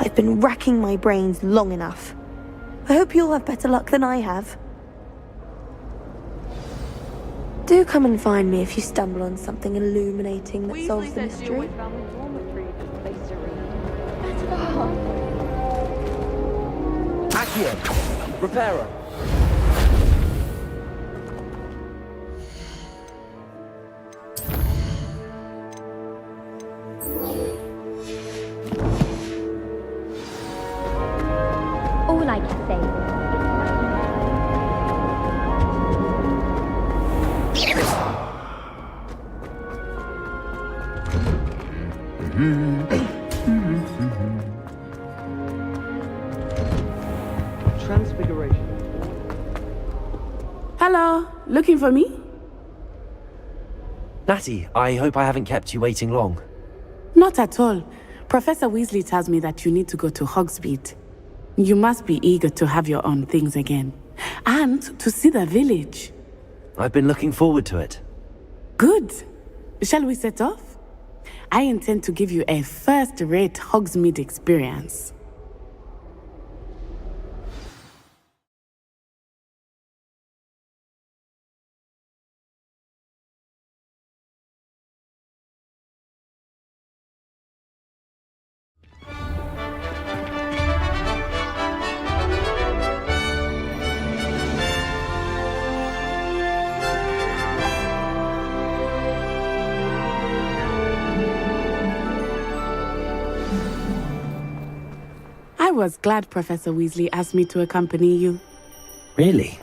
I've been racking my brains long enough. I hope you'll have better luck than I have. Do come and find me if you stumble on something illuminating that solves the mystery. Accio! Repairer! All I can say Transfiguration. Hello, looking for me? Natty, I hope I haven't kept you waiting long. Not at all. Professor Weasley tells me that you need to go to Hogsmeade. You must be eager to have your own things again. And to see the village. I've been looking forward to it. Good. Shall we set off? I intend to give you a first-rate Hogsmeade experience. I was glad Professor Weasley asked me to accompany you. Really?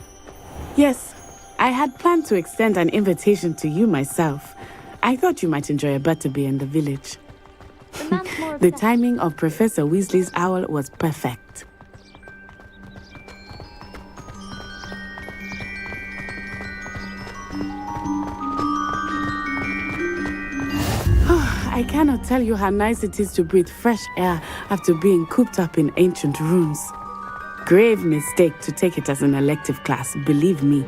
Yes, I had planned to extend an invitation to you myself. I thought you might enjoy a butterbeer in the village. The timing of Professor Weasley's owl was perfect. I cannot tell you how nice it is to breathe fresh air after being cooped up in ancient rooms. Grave mistake to take it as an elective class, believe me.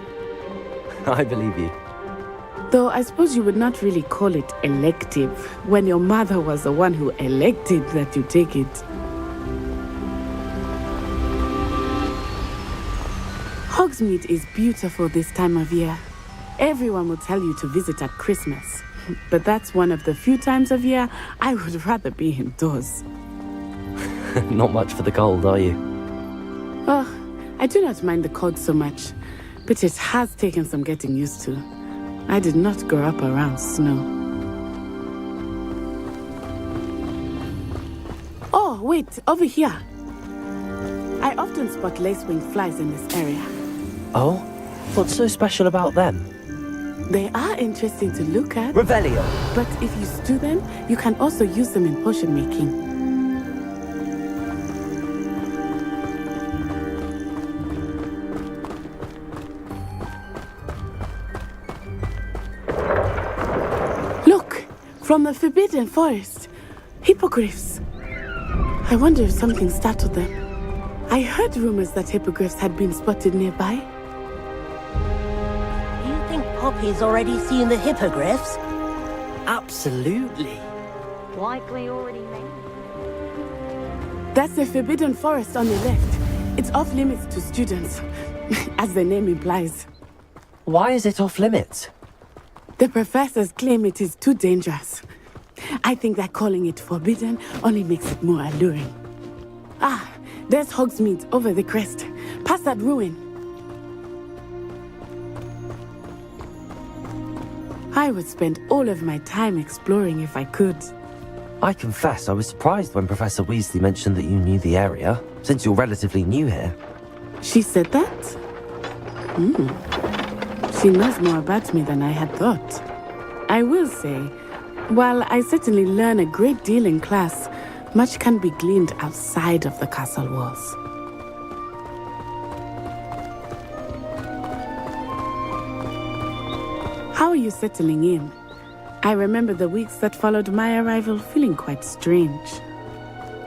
I believe you. Though I suppose you would not really call it elective when your mother was the one who elected that you take it. Hogsmeade is beautiful this time of year. Everyone will tell you to visit at Christmas. But that's one of the few times of year I would rather be indoors. Not much for the cold, are you? Oh, I do not mind the cold so much, but it has taken some getting used to. I did not grow up around snow. Oh, wait, over here. I often spot lacewing flies in this area. Oh? What's so special about them? They are interesting to look at. Revelio! But if you stew them, you can also use them in potion making. Look! From the Forbidden Forest. Hippogriffs. I wonder if something startled them. I heard rumors that hippogriffs had been spotted nearby. Poppy's already seen the hippogriffs? Absolutely. Likely already made. That's the Forbidden Forest on the left. It's off limits to students, as the name implies. Why is it off limits? The professors claim it is too dangerous. I think that calling it forbidden only makes it more alluring. Ah, there's Hogsmeade over the crest, past that ruin. I would spend all of my time exploring if I could. I confess I was surprised when Professor Weasley mentioned that you knew the area, since you're relatively new here. She said that? She knows more about me than I had thought. I will say, while I certainly learn a great deal in class, much can be gleaned outside of the castle walls. How are you settling in? I remember the weeks that followed my arrival feeling quite strange.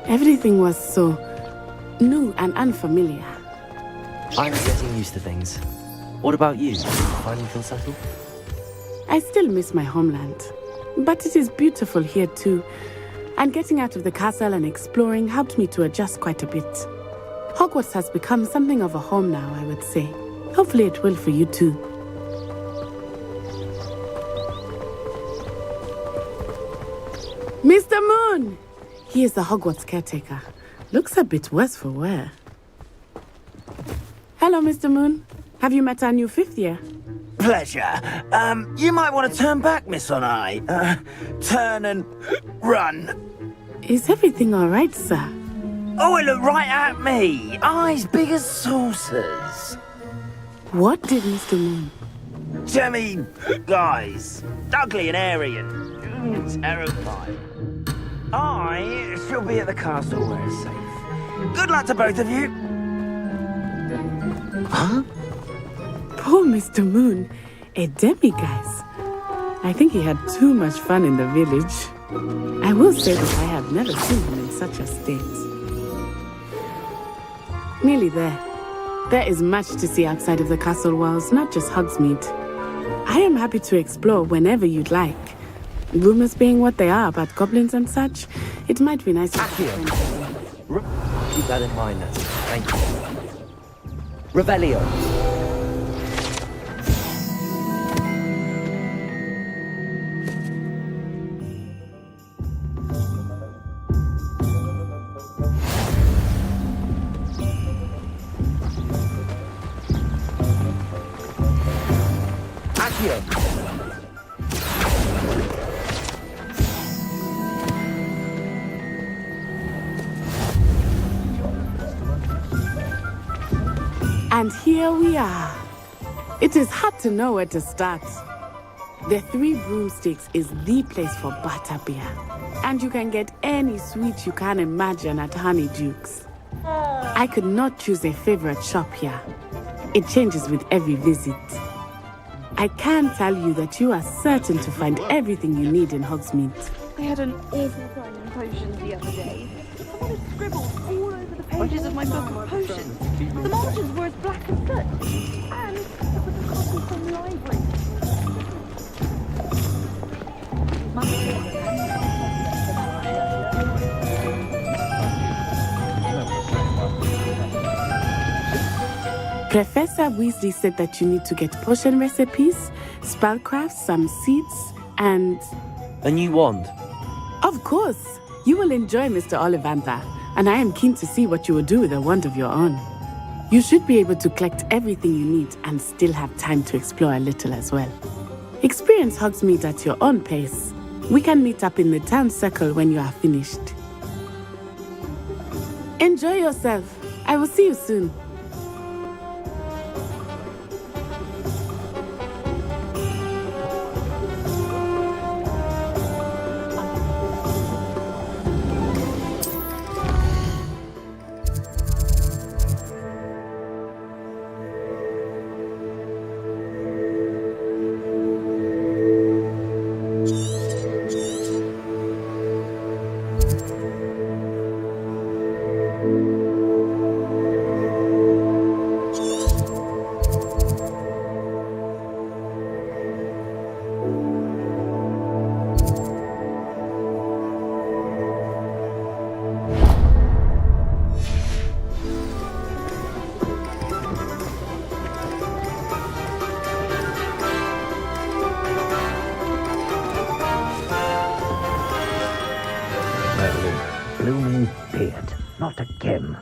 Everything was so new and unfamiliar. I'm getting used to things. What about you? Finally feel settled? I still miss my homeland, but it is beautiful here too. And getting out of the castle and exploring helped me to adjust quite a bit. Hogwarts has become something of a home now, I would say. Hopefully it will for you too. Mr. Moon! He is the Hogwarts caretaker. Looks a bit worse for wear. Hello, Mr. Moon. Have you met our new fifth year? Pleasure. You might want to turn back, Miss Onai. Turn and run. Is everything all right, sir? Oh, it looked right at me. Eyes big as saucers. What did Mr. Moon? Jemmy, guys. Ugly and airy and terrifying. I shall be at the castle where it's safe. Good luck to both of you. Huh? Poor Mr. Moon, a demiguise. I think he had too much fun in the village. I will say that I have never seen him in such a state. Nearly there. There is much to see outside of the castle walls, not just Hogsmeade. I am happy to explore whenever you'd like. Rumors being what they are about goblins and such, it might be nice to keep that in mind, Nancy. Thank you. Revelio. And here we are. It is hard to know where to start. The Three Broomsticks is the place for butterbeer. And you can get any sweet you can imagine at Honeyduke's. I could not choose a favorite shop here. It changes with every visit. I can tell you that you are certain to find everything you need in Hogsmeade. I had an awful time in potions the other day. Someone had scribbled all over the pages of my book of potions. The margins were as black as soot. And it was a copy from the library. Professor Weasley said that you need to get potion recipes, spellcraft, some seeds, and... A new wand? Of course! You will enjoy Mr. Ollivander, and I am keen to see what you will do with a wand of your own. You should be able to collect everything you need and still have time to explore a little as well. Experience Hogsmeade at your own pace. We can meet up in the town circle when you are finished. Enjoy yourself. I will see you soon. Blooming beard, not again.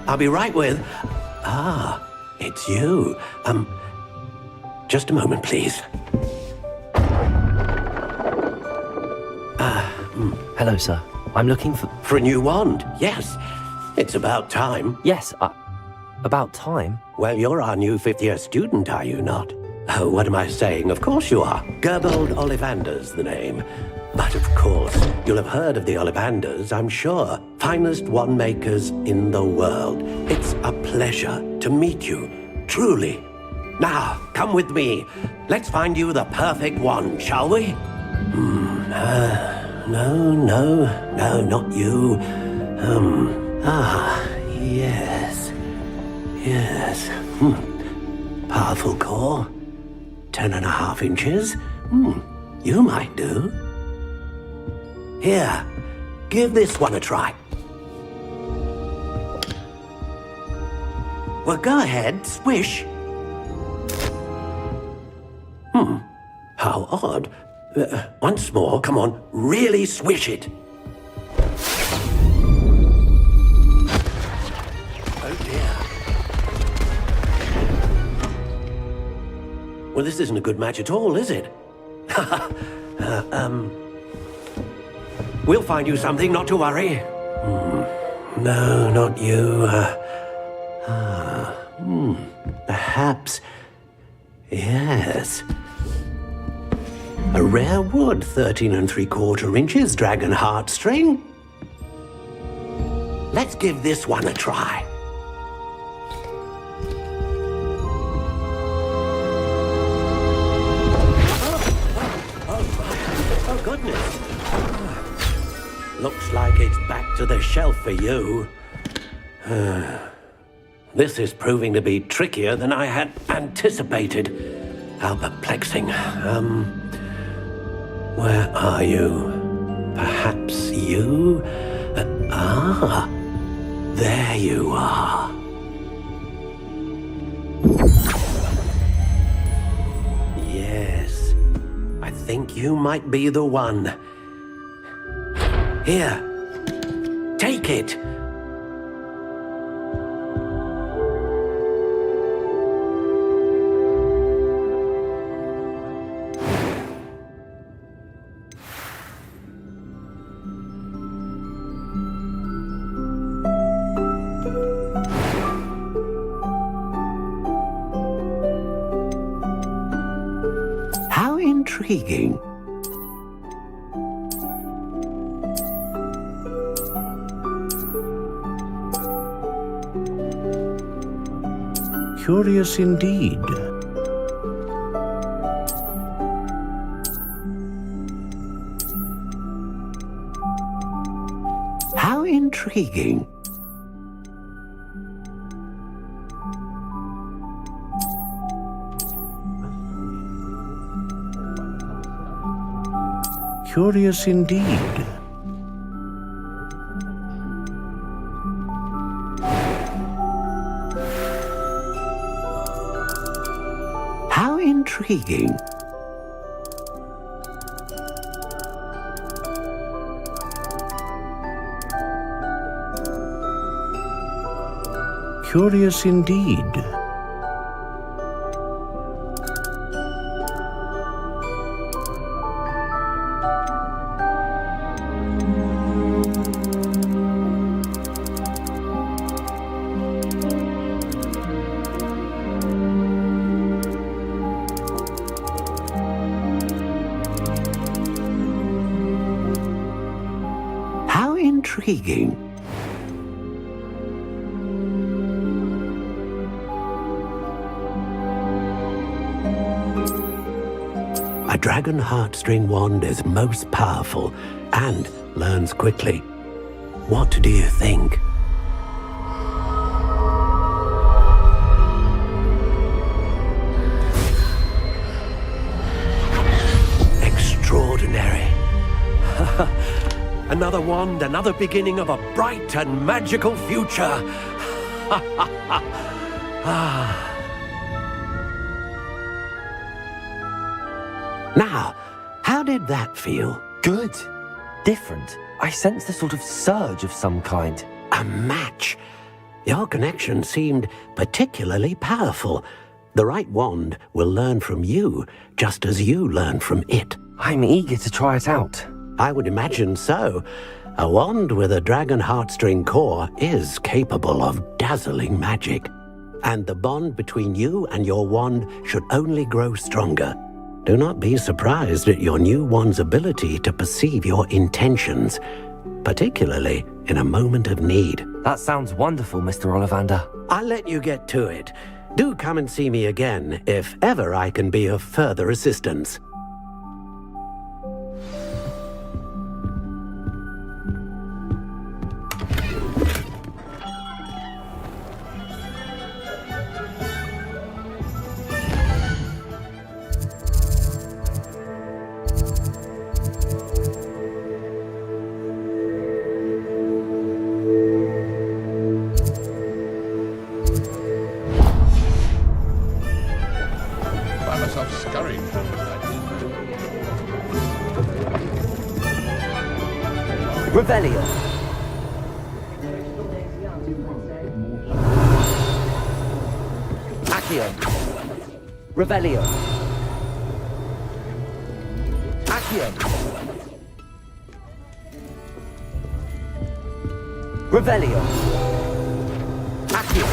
I'll be right with... Ah, it's you. Just a moment, please. Hello, sir. I'm looking for... For a new wand, yes. It's about time. Yes, about time? Well, you're our new fifth-year student, are you not? Oh, what am I saying? Of course you are. Gerbold Ollivander's the name. But of course, you'll have heard of the Ollivanders, I'm sure. Finest wand makers in the world. It's a pleasure to meet you, truly. Now, come with me. Let's find you the perfect wand, shall we? No, not you. Yes. Powerful core. 10.5 inches. You might do. Here, give this one a try. Well, go ahead, swish. How odd. Once more, come on, really swish it. Oh dear. Well, this isn't a good match at all, is it? We'll find you something, not to worry. No, not you. Perhaps... Yes. A rare wood, 13 3/4 inches, dragon heartstring. Let's give this one a try. Oh, goodness. Looks like it's back to the shelf for you. This is proving to be trickier than I had anticipated. How perplexing. Where are you? Perhaps you? There you are. Yes, I think you might be the one. Here, take it. How intriguing. Curious indeed. How intriguing. Curious indeed. How intriguing. Curious indeed. How intriguing. A dragon heartstring wand is most powerful and learns quickly. What do you think? Extraordinary. Another wand, another beginning of a bright and magical future. Now, how did that feel? Good. Different. I sensed a sort of surge of some kind. A match. Your connection seemed particularly powerful. The right wand will learn from you, just as you learn from it. I'm eager to try it out. I would imagine so. A wand with a dragon heartstring core is capable of dazzling magic. And the bond between you and your wand should only grow stronger. Do not be surprised at your new wand's ability to perceive your intentions, particularly in a moment of need. That sounds wonderful, Mr. Ollivander. I'll let you get to it. Do come and see me again if ever I can be of further assistance. Revelio. Accio. Revelio. Accio. Revelio. Accio.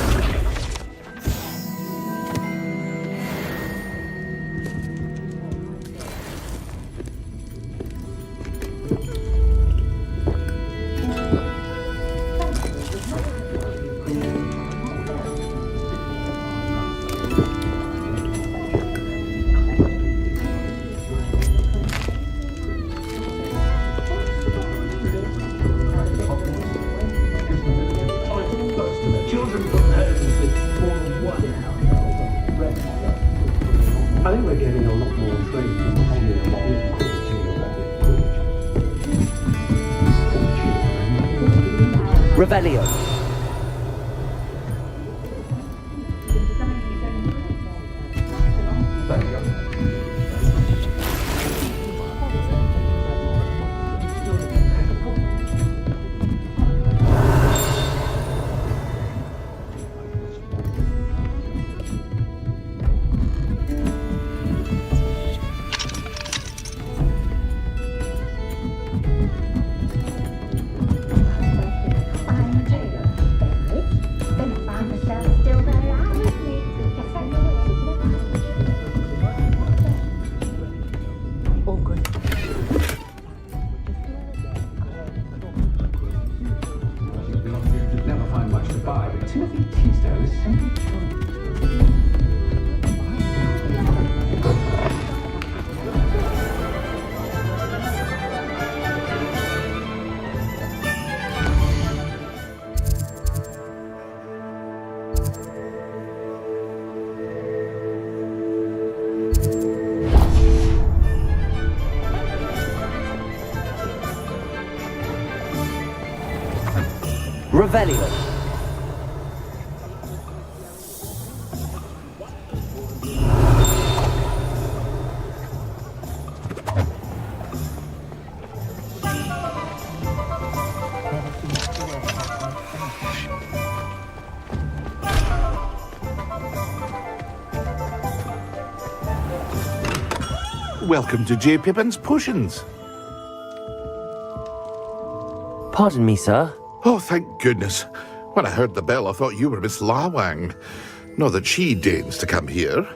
I think we're getting a lot more trade from Holly and what we've Revelio. Revelio. Welcome to J. Pippin's Potions. Pardon me, sir. Oh, thank goodness. When I heard the bell, I thought you were Miss Lawang. Not that she deigns to come here.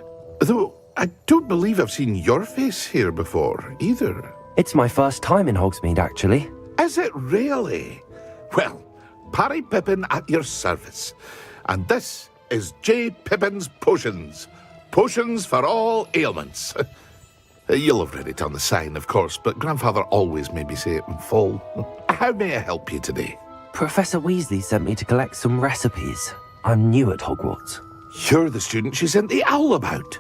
Though, I don't believe I've seen your face here before, either. It's my first time in Hogsmeade, actually. Is it really? Well, Parry Pippin at your service. And this is J. Pippin's Potions. Potions for all ailments. You'll have read it on the sign, of course, but Grandfather always made me say it in full. How may I help you today? Professor Weasley sent me to collect some recipes. I'm new at Hogwarts. You're the student she sent the owl about.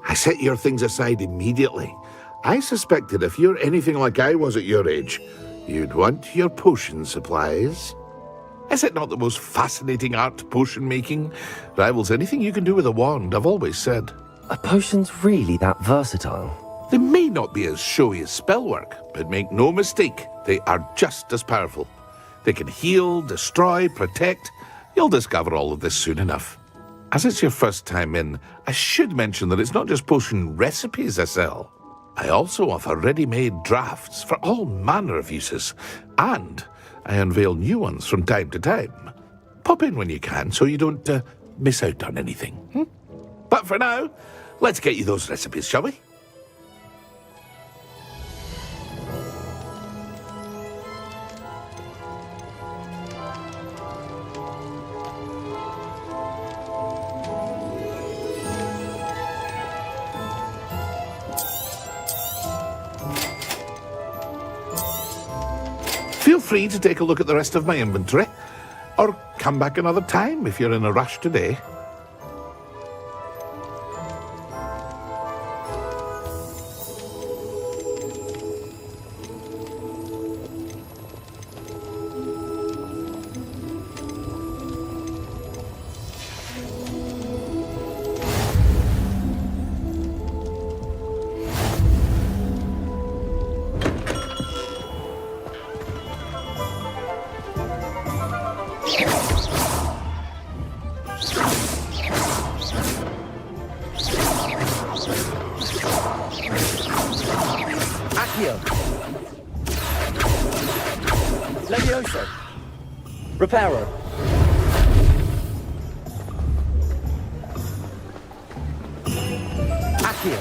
I set your things aside immediately. I suspected if you're anything like I was at your age, you'd want your potion supplies. Is it not the most fascinating art, potion making? Rivals anything you can do with a wand, I've always said. Are potions really that versatile? They may not be as showy as spellwork, but make no mistake, they are just as powerful. They can heal, destroy, protect. You'll discover all of this soon enough. As it's your first time in, I should mention that it's not just potion recipes I sell. I also offer ready-made drafts for all manner of uses, and I unveil new ones from time to time. Pop in when you can so you don't miss out on anything. But for now, let's get you those recipes, shall we? Feel free to take a look at the rest of my inventory, or come back another time if you're in a rush today. Levioso. Reparo. Accio.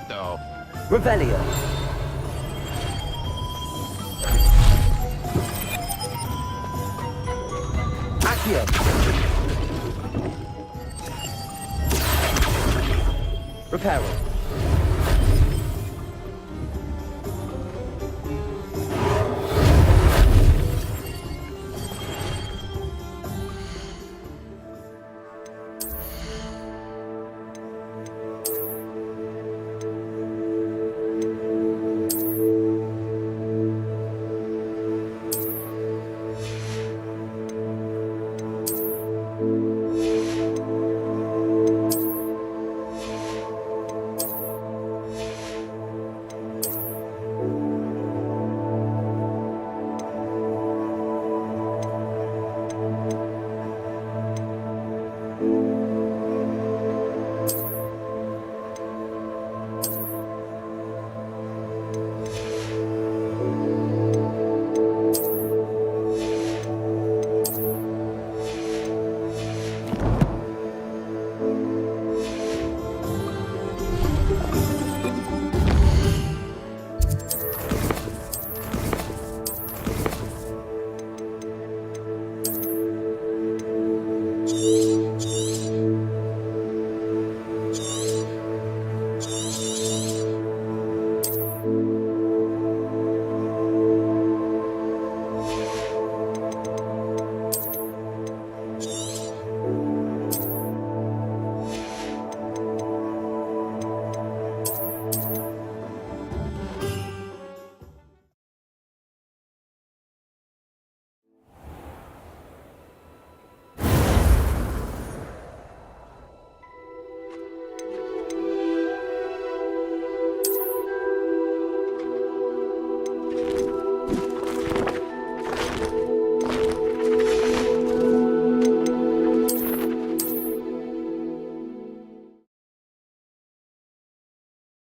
No. Revelio. Accio. Reparo.